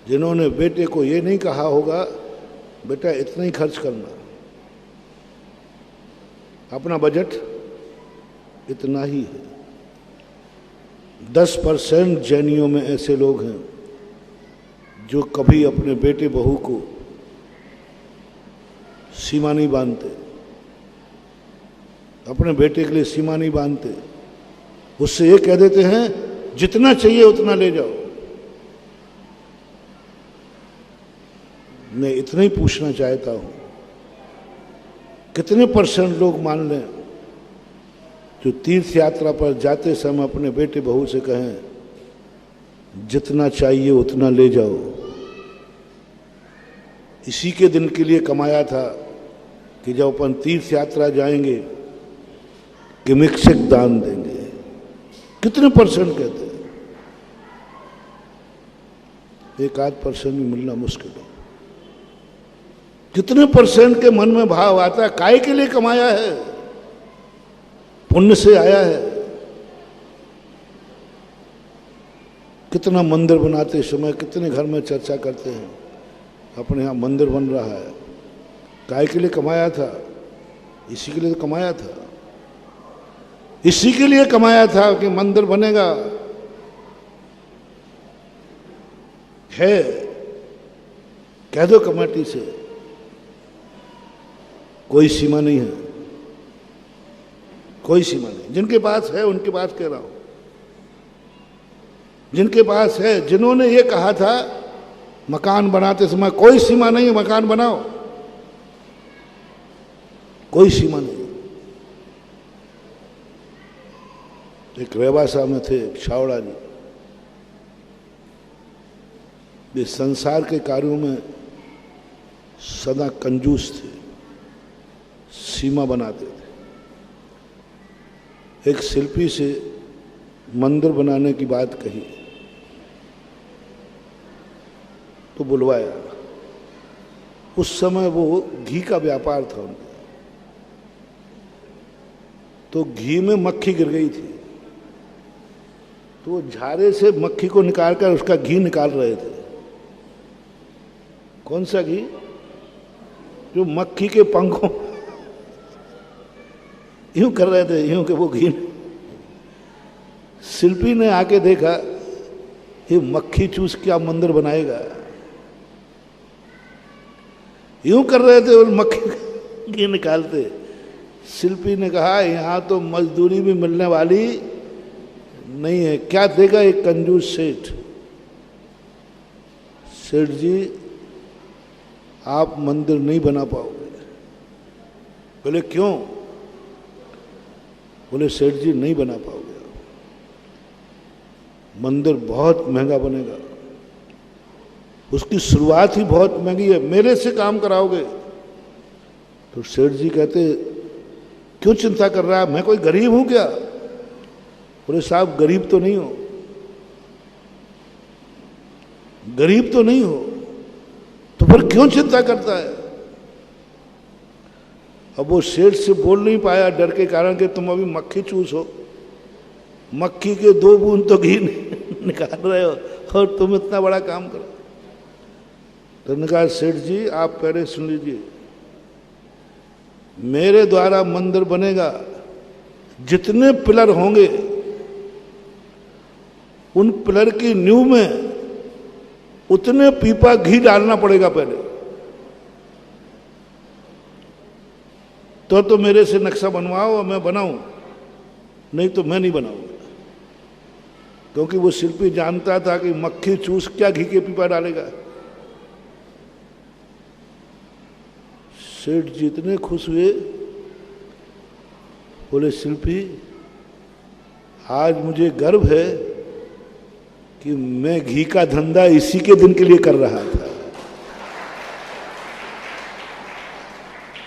जिन्होंने बेटे को ये नहीं कहा होगा बेटा इतना ही खर्च करना, अपना बजट इतना ही है। 10% जैनियों में ऐसे लोग हैं जो कभी अपने बेटे बहू को सीमा नहीं बांधते, अपने बेटे के लिए सीमा नहीं बांधते, उससे ये कह देते हैं जितना चाहिए उतना ले जाओ। मैं इतना ही पूछना चाहता हूं, कितने % लोग मान लें जो तीर्थ यात्रा पर जाते समय अपने बेटे बहू से कहें जितना चाहिए उतना ले जाओ। इसी के दिन के लिए कमाया था कि जब अपन तीर्थ यात्रा जाएंगे कि मिक्षक दान देंगे। कितने परसेंट कहते हैं? 1-8% भी मिलना मुश्किल है। कितने परसेंट के मन में भाव आता है? काय के लिए कमाया है? पुण्य से आया है। कितना मंदिर बनाते समय कितने घर में चर्चा करते हैं, अपने यहाँ मंदिर बन रहा है। काय के लिए कमाया था? इसी के लिए तो कमाया था। इसी के लिए कमाया था कि मंदिर बनेगा। है, कह दो कमेटी से, कोई सीमा नहीं है, कोई सीमा नहीं। जिनके पास है उनके पास कह रहा हूं, जिनके पास है, जिन्होंने ये कहा था मकान बनाते समय कोई सीमा नहीं है, मकान बनाओ, कोई सीमा नहीं। एक रेवासा में थे छावड़ा जी, वे संसार के कार्यों में सदा कंजूस थे, सीमा बनाते थे। एक शिल्पी से मंदिर बनाने की बात कही तो बुलवाया। उस समय वो घी का व्यापार था उनका, तो घी में मक्खी गिर गई थी, तो वो झारे से मक्खी को निकालकर उसका घी निकाल रहे थे। कौन सा घी? जो मक्खी के पंखों यूं कर रहे थे, यूं कि वो घी। शिल्पी ने आके देखा, ये मक्खी चूस क्या मंदिर बनाएगा? यूं कर रहे थे और मक्खी घी निकालते। शिल्पी ने कहा, यहां तो मजदूरी भी मिलने वाली नहीं है, क्या देगा एक कंजूस सेठ? सेठ जी, आप मंदिर नहीं बना पाओगे। बोले क्यों? बोले सेठ जी नहीं बना पाओगे, मंदिर बहुत महंगा बनेगा, उसकी शुरुआत ही बहुत महंगी है, मेरे से काम कराओगे? तो सेठ जी कहते, क्यों चिंता कर रहा है, मैं कोई गरीब हूं क्या? बोले साहब गरीब तो नहीं हो, गरीब तो नहीं हो, तो फिर क्यों चिंता करता है? अब वो सेठ से बोल नहीं पाया डर के कारण कि तुम अभी मक्खी चूस हो, मक्खी के 2 बूंद तो घी निकाल रहे हो और तुम इतना बड़ा काम करो। तो उन्होंने कहा, सेठ जी आप पहले सुन लीजिए, मेरे द्वारा मंदिर बनेगा, जितने पिलर होंगे उन पिलर की नींव में उतने पीपा घी डालना पड़ेगा पहले, तो मेरे से नक्शा बनवाओ और मैं बनाऊं, नहीं तो मैं नहीं बनाऊंगा। क्योंकि वो शिल्पी जानता था कि मक्खी चूस क्या घी के पीपा डालेगा। सेठ जी इतने खुश हुए, बोले शिल्पी आज मुझे गर्व है कि मैं घी का धंधा इसी के दिन के लिए कर रहा था।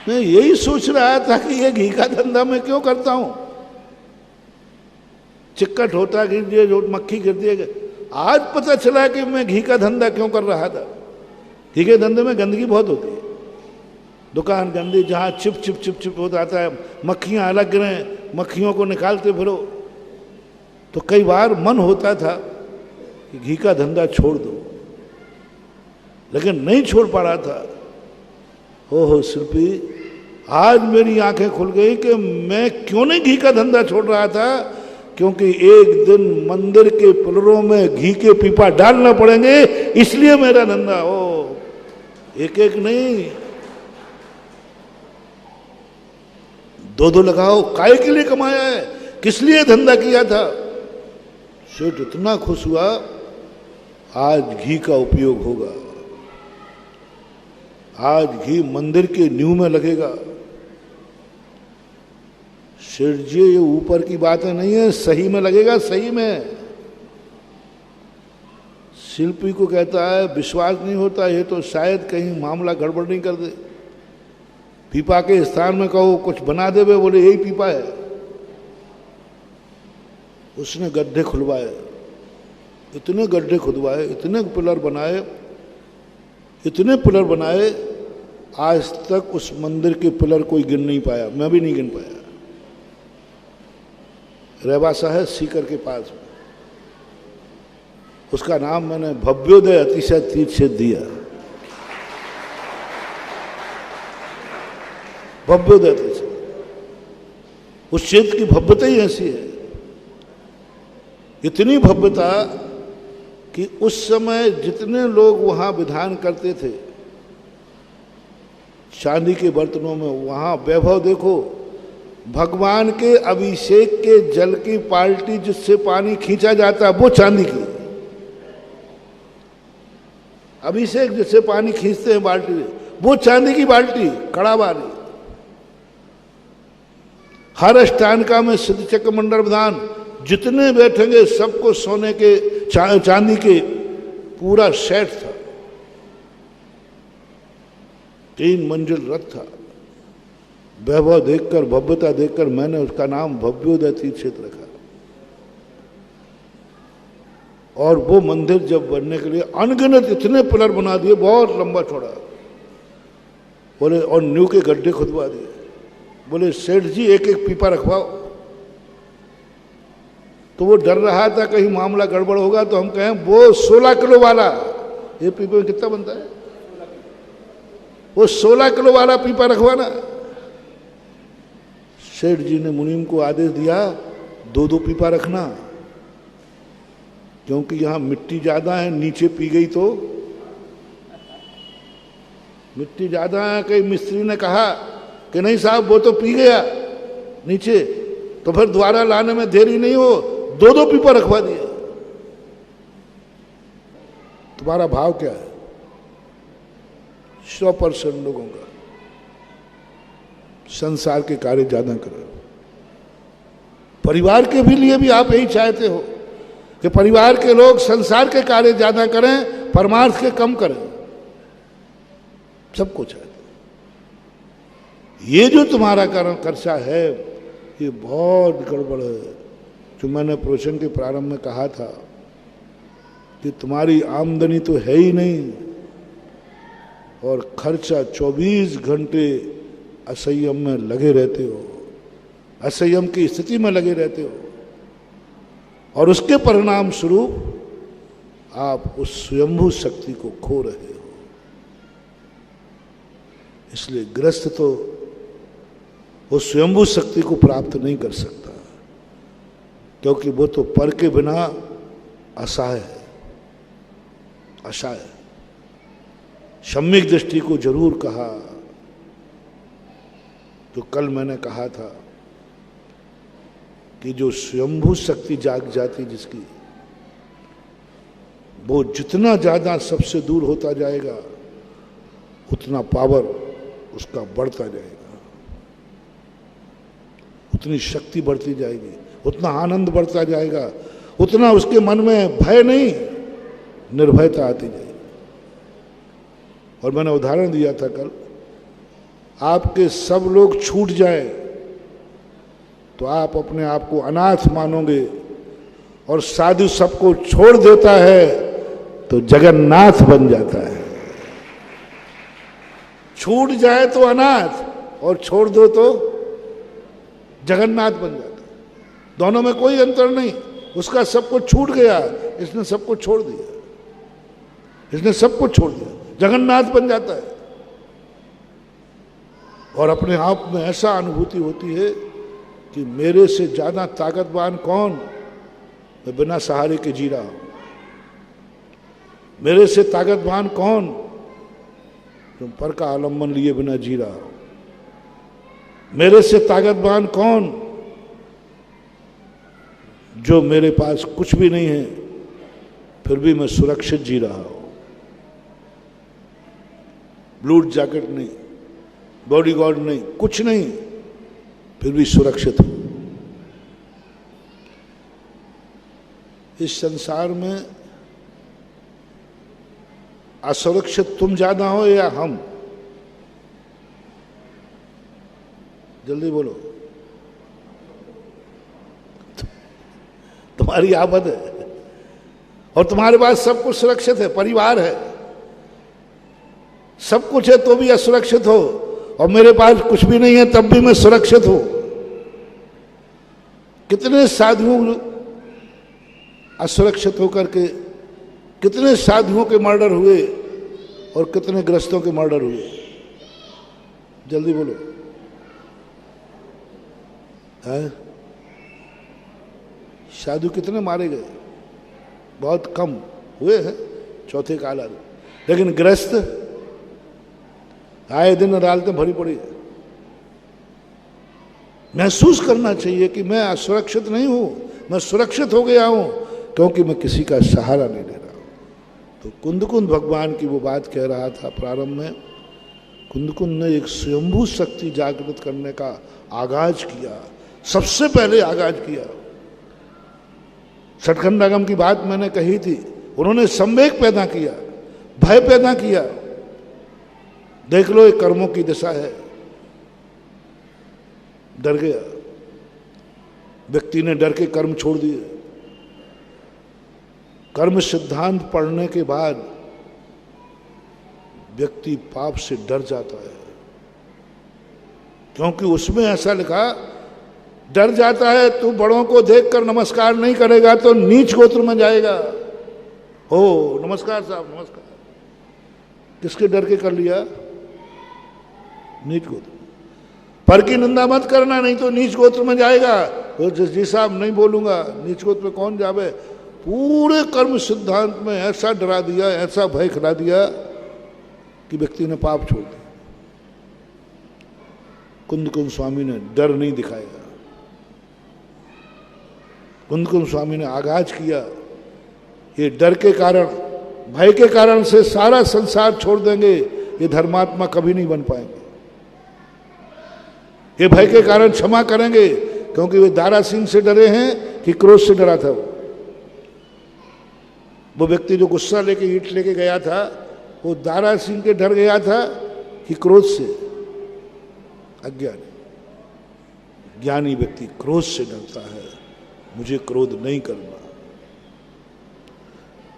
मैं यही सोच रहा था कि ये घी का धंधा मैं क्यों करता हूं, चिक्कट होता गिर दिए, जो मक्खी गिर दिए। आज पता चला कि मैं घी का धंधा क्यों कर रहा था। घी के धंधे में गंदगी बहुत होती है, दुकान गंदी, जहां चिप चिप चिप चिप हो जाता है, मक्खियां अलग गिरें, मक्खियों को निकालते फिरो। तो कई बार मन होता था कि घी का धंधा छोड़ दो, लेकिन नहीं छोड़ पा रहा था। हो शिल्पी, आज मेरी आंखें खुल गई कि मैं क्यों नहीं घी का धंधा छोड़ रहा था, क्योंकि एक दिन मंदिर के पिलरों में घी के पीपा डालना पड़ेंगे, इसलिए मेरा धंधा हो। एक एक नहीं, 2-2 लगाओ। काय के लिए कमाया है, किस लिए धंधा किया था? सेठ इतना खुश हुआ, आज घी का उपयोग होगा, आज घी मंदिर के नींव में लगेगा। सेठ जी ये ऊपर की बातें नहीं है, सही में लगेगा, सही में। शिल्पी को कहता है विश्वास नहीं होता, ये तो शायद कहीं मामला गड़बड़ नहीं कर दे, पीपा के स्थान में कहो कुछ बना देवे, बोले यही पीपा है। उसने गड्ढे खुलवाए, इतने गड्ढे खुदवाए, इतने पिलर बनाए, इतने पिलर बनाए, आज तक उस मंदिर के पिलर कोई गिन नहीं पाया, मैं भी नहीं गिन पाया। रेवासा है सीकर के पास में, उसका नाम मैंने भव्योदय अतिशय तीर्थ क्षेत्र दिया। भव्योदय अतिशय, उस क्षेत्र की भव्यता ही ऐसी है, इतनी भव्यता कि उस समय जितने लोग वहां विधान करते थे चांदी के बर्तनों में, वहां वैभव देखो, भगवान के अभिषेक के जल की बाल्टी जिससे पानी खींचा जाता है वो चांदी की, अभिषेक जिससे पानी खींचते हैं बाल्टी में, वो चांदी की बाल्टी, कड़ा वाली। हर अष्टांगा में सिद्ध चक्र मंडल विधान जितने बैठेंगे सबको सोने के चांदी के पूरा सेट था, 3 मंजिल रथ था। वैभव देखकर, भव्यता देखकर मैंने उसका नाम भव्योदय तीर्थ क्षेत्र रखा। और वो मंदिर जब बनने के लिए अनगिनत इतने पिलर बना दिए, बहुत लंबा चौड़ा, बोले, और न्यू के गड्ढे खुदवा दिए। बोले सेठ जी एक एक पीपा रखवाओ। तो वो डर रहा था कहीं मामला गड़बड़ होगा, तो हम कहें वो 16 किलो वाला, ये पीपे में कितना बनता है, वो 16 किलो वाला पीपा रखवाना। सेठ जी ने मुनीम को आदेश दिया 2-2 पीपा रखना, क्योंकि यहां मिट्टी ज्यादा है, नीचे पी गई तो मिट्टी ज्यादा है। कई मिस्त्री ने कहा कि नहीं साहब वो तो पी गया नीचे, तो फिर दोबारा लाने में देरी नहीं हो, 2-2 पीपा रखवा दिया। तुम्हारा भाव क्या है? 100% लोगों का संसार के कार्य ज्यादा करो। परिवार के भी लिए भी आप यही चाहते हो कि परिवार के लोग संसार के कार्य ज्यादा करें, परमार्थ के कम करें, सबको चाहते। ये जो तुम्हारा खर्चा है ये बहुत गड़बड़ है। जो मैंने प्रवचन के प्रारंभ में कहा था कि तुम्हारी आमदनी तो है ही नहीं और खर्चा 24 घंटे असंयम में लगे रहते हो, असंयम की स्थिति में लगे रहते हो, और उसके परिणाम स्वरूप आप उस स्वयंभू शक्ति को खो रहे हो। इसलिए गृहस्थ तो उस स्वयंभू शक्ति को प्राप्त नहीं कर सकता, क्योंकि वो तो पर के बिना असहाय है, असहाय। सम्यक दृष्टि को जरूर कहा, जो कल मैंने कहा था कि जो स्वयंभू शक्ति जाग जाती जिसकी, वो जितना ज्यादा सबसे दूर होता जाएगा उतना पावर उसका बढ़ता जाएगा, उतनी शक्ति बढ़ती जाएगी, उतना आनंद बढ़ता जाएगा, उतना उसके मन में भय नहीं निर्भयता आती जाएगी। और मैंने उदाहरण दिया था कल, आपके सब लोग छूट जाए तो आप अपने आप को अनाथ मानोगे, और साधु सबको छोड़ देता है तो जगन्नाथ बन जाता है। छूट जाए तो अनाथ और छोड़ दो तो जगन्नाथ बन जाता है। दोनों में कोई अंतर नहीं। उसका सब कुछ छूट गया, इसने सबको छोड़ दिया, इसने सब कुछ छोड़ दिया, जगन्नाथ बन जाता है। और अपने आप में ऐसा अनुभूति होती है कि मेरे से ज्यादा ताकतवान कौन, मैं बिना सहारे के जी रहा हूं। मेरे से ताकतवान कौन, तुम पर का आलम्बन लिए बिना जी रहा हूं। मेरे से ताकतवान कौन, जो मेरे पास कुछ भी नहीं है फिर भी मैं सुरक्षित जी रहा हूं। ब्लू जैकेट नहीं, बॉडीगार्ड नहीं, कुछ नहीं, फिर भी सुरक्षित हूं। इस संसार में असुरक्षित तुम ज्यादा हो या हम? जल्दी बोलो। तुम्हारी आफत है और तुम्हारे पास सब कुछ सुरक्षित है, परिवार है, सब कुछ है तो भी असुरक्षित हो, और मेरे पास कुछ भी नहीं है तब भी मैं सुरक्षित हूं। कितने साधुओं असुरक्षित होकर के, कितने साधुओं के मर्डर हुए और कितने ग्रस्तों के मर्डर हुए? जल्दी बोलो। है? साधु कितने मारे गए? बहुत कम हुए हैं चौथे काल आदि, लेकिन ग्रस्त आए दिन अदालतें भरी पड़ी है। महसूस करना चाहिए कि मैं असुरक्षित नहीं हूं, मैं सुरक्षित हो गया हूं, क्योंकि मैं किसी का सहारा नहीं ले रहा हूं। तो कुंदकुंद भगवान की वो बात कह रहा था प्रारंभ में। कुंदकुंद ने एक स्वयंभू शक्ति जागृत करने का आगाज किया, सबसे पहले आगाज किया। सटखंडागम की बात मैंने कही थी, उन्होंने संवेग पैदा किया, भय पैदा किया। देख लो, ये कर्मों की दशा है। डर गया व्यक्ति ने, डर के कर्म छोड़ दिए। कर्म सिद्धांत पढ़ने के बाद व्यक्ति पाप से डर जाता है, क्योंकि उसमें ऐसा लिखा, डर जाता है तू बड़ों को देखकर नमस्कार नहीं करेगा तो नीच गोत्र में जाएगा। हो नमस्कार साहब नमस्कार, किसके डर के कर लिया? नीच गोत्र। पर की निंदा मत करना नहीं तो नीच गोत्र में जाएगा। तो जी साहब नहीं बोलूंगा, नीच गोत्र में कौन जावे? पूरे कर्म सिद्धांत में ऐसा डरा दिया, ऐसा भय खिला दिया कि व्यक्ति ने पाप छोड़ दिया। कुंदकुंद स्वामी ने डर नहीं दिखाया। कुंदकुंद स्वामी ने आगाज किया, ये डर के कारण, भय के कारण से सारा संसार छोड़ देंगे, ये धर्मात्मा कभी नहीं बन पाएंगे। ये भय के कारण क्षमा करेंगे, क्योंकि वे दारा सिंह से डरे हैं कि क्रोध से डरा था। वो व्यक्ति जो गुस्सा लेके ईंट लेके गया था, वो दारा सिंह के डर गया था कि क्रोध से? अज्ञानी। ज्ञानी व्यक्ति क्रोध से डरता है, मुझे क्रोध नहीं करना।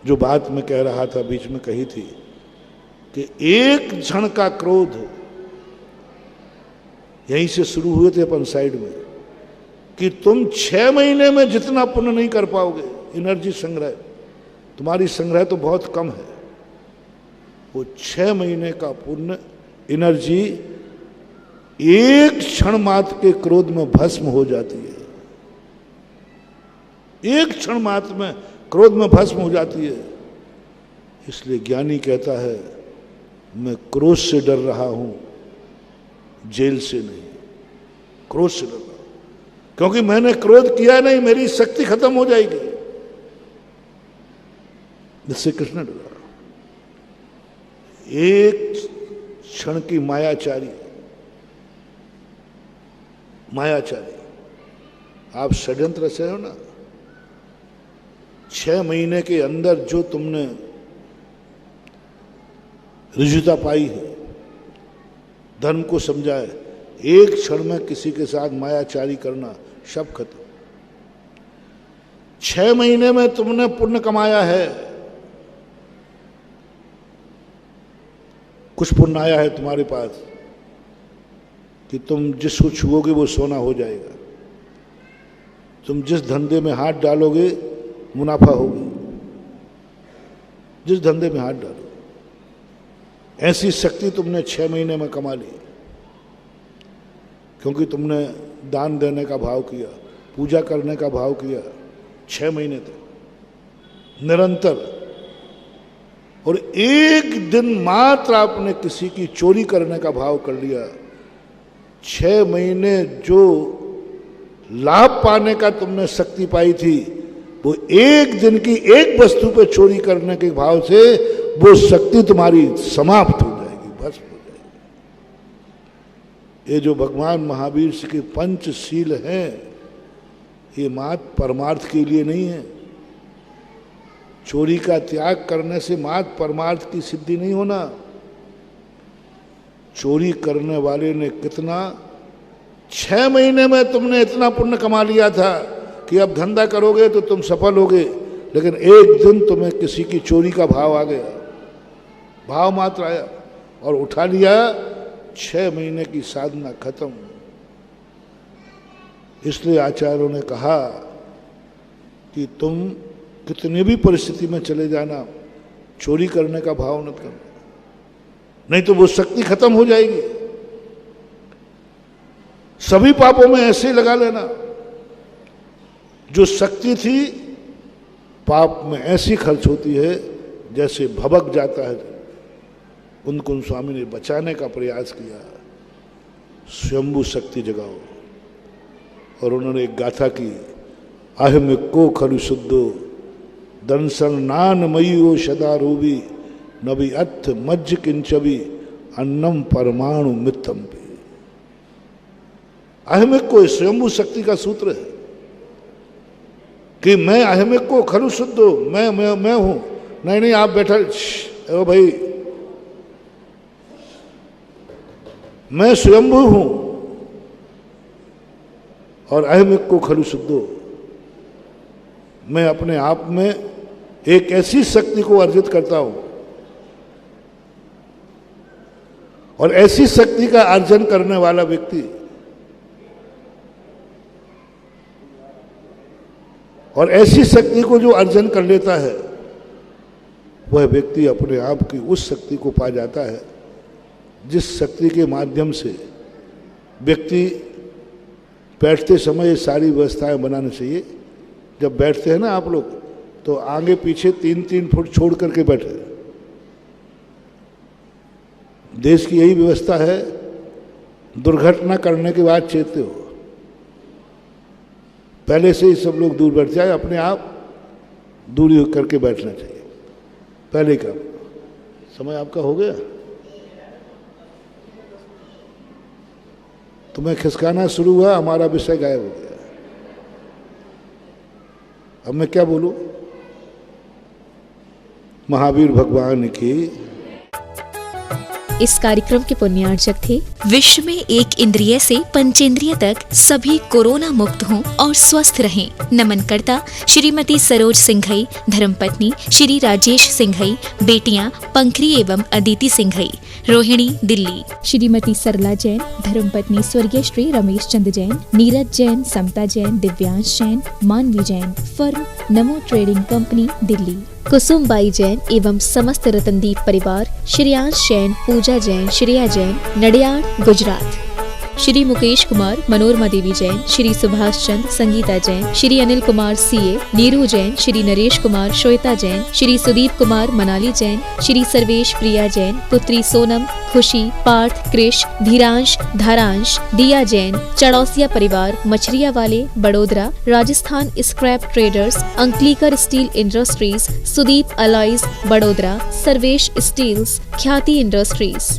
जो बात मैं कह रहा था बीच में कही थी कि एक क्षण का क्रोध, यहीं से शुरू हुए थे अपन साइड में, कि तुम 6 महीने में जितना पुण्य नहीं कर पाओगे, एनर्जी संग्रह, तुम्हारी संग्रह तो बहुत कम है, वो 6 महीने का पुण्य एनर्जी एक क्षण मात्र के क्रोध में भस्म हो जाती है। एक क्षण मात्र में क्रोध में भस्म हो जाती है। इसलिए ज्ञानी कहता है, मैं क्रोध से डर रहा हूं, जेल से नहीं, क्रोध से डर रहा हूं, क्योंकि मैंने क्रोध किया नहीं, मेरी शक्ति खत्म हो जाएगी। जिससे कृष्ण डरा। एक क्षण की मायाचारी, मायाचारी, आप षड्यंत्र रचे हो ना। 6 महीने के अंदर जो तुमने ऋजुता पाई है, धर्म को समझा है, एक क्षण में किसी के साथ मायाचारी करना, सब खत्म। 6 महीने में तुमने पुण्य कमाया है, कुछ पुण्य आया है तुम्हारे पास कि तुम जिसको छुओगे वो सोना हो जाएगा, तुम जिस धंधे में हाथ डालोगे मुनाफा होगा, जिस धंधे में हाथ डालो। ऐसी शक्ति तुमने 6 महीने में कमा ली, क्योंकि तुमने दान देने का भाव किया, पूजा करने का भाव किया 6 महीने तक निरंतर। और एक दिन मात्र आपने किसी की चोरी करने का भाव कर लिया, 6 महीने जो लाभ पाने का तुमने शक्ति पाई थी, वो एक दिन की एक वस्तु पे चोरी करने के भाव से वो शक्ति तुम्हारी समाप्त हो जाएगी, भस्म हो जाएगी। ये जो भगवान महावीर जी के पंचशील हैं, ये मात्र परमार्थ के लिए नहीं है, चोरी का त्याग करने से मात्र परमार्थ की सिद्धि नहीं होना। चोरी करने वाले ने कितना 6 महीने में तुमने इतना पुण्य कमा लिया था कि अब धंधा करोगे तो तुम सफल होगे, लेकिन एक दिन तुम्हें किसी की चोरी का भाव आ गया, भाव मात्र आया और उठा लिया, 6 महीने की साधना खत्म। इसलिए आचार्यों ने कहा कि तुम कितनी भी परिस्थिति में चले जाना, चोरी करने का भाव मत करना, नहीं तो वो शक्ति खत्म हो जाएगी। सभी पापों में ऐसे ही लगा लेना। जो शक्ति थी पाप में ऐसी खर्च होती है जैसे भबक जाता है। उनको स्वामी ने बचाने का प्रयास किया, स्वयंभू शक्ति जगाओ। और उन्होंने एक गाथा की, अहमिको खलु शुद्धो दंसन नान मयो सदा रूबी नबी अथ मज्ज किंचबी अन्नम परमाणु मिथम पे। अहमिक को स्वयंभू शक्ति का सूत्र है कि मैं अहमिक को खलु शुद्धो, मैं हूं। नहीं आप बैठा, ओ भाई मैं स्वयंभू हूं और अहमिक को खलु शुद्धो, मैं अपने आप में एक ऐसी शक्ति को अर्जित करता हूं और ऐसी शक्ति का अर्जन करने वाला व्यक्ति और ऐसी शक्ति को जो अर्जन कर लेता है वह व्यक्ति अपने आप की उस शक्ति को पा जाता है जिस शक्ति के माध्यम से व्यक्ति बैठते समय ये सारी व्यवस्थाएं बनानी चाहिए। जब बैठते हैं ना आप लोग तो आगे पीछे 3-3 फुट छोड़ करके बैठे। देश की यही व्यवस्था है। दुर्घटना करने के बाद चेतते हो, पहले से ही सब लोग दूर बैठ जाए, अपने आप दूरी करके बैठना चाहिए पहले का। समय आपका हो गया, तुम्हें खिसकाना शुरू हुआ, हमारा विषय गायब हो गया। अब मैं क्या बोलूं? महावीर भगवान की। इस कार्यक्रम के पुण्यार्चक थे विश्व में एक इंद्रिय से पंचेंद्रिय तक सभी कोरोना मुक्त हों और स्वस्थ रहें। नमन करता श्रीमती सरोज सिंघई, धर्मपत्नी श्री राजेश सिंघई, बेटियां पंखरी एवं अदिति सिंघई, रोहिणी, दिल्ली। श्रीमती सरला जैन, धर्मपत्नी स्वर्गीय श्री रमेश चंद जैन, नीरज जैन, समता जैन, दिव्यांश जैन, मानवी जैन, फर्म नमो ट्रेडिंग कंपनी, दिल्ली। कुसुमबाई जैन एवं समस्त रतनदीप परिवार, श्रेयांश जैन, पूजा जैन, श्रेया जैन, नडियाड, गुजरात। श्री मुकेश कुमार, मनोरमा देवी जैन, श्री सुभाष चंद, संगीता जैन, श्री अनिल कुमार सीए, नीरू जैन, श्री नरेश कुमार, श्वेता जैन, श्री सुदीप कुमार, मनाली जैन, श्री सर्वेश प्रिया जैन, पुत्री सोनम, खुशी, पार्थ, कृष, धीरांश, धारांश, दिया जैन, चड़ौसिया परिवार, मछरिया वाले, Vadodara, Rajasthan Scrap Traders, Ankalikar Steel Industries, Sudeep Alloys, Vadodara, Sarvesh Steels, Khyati industries.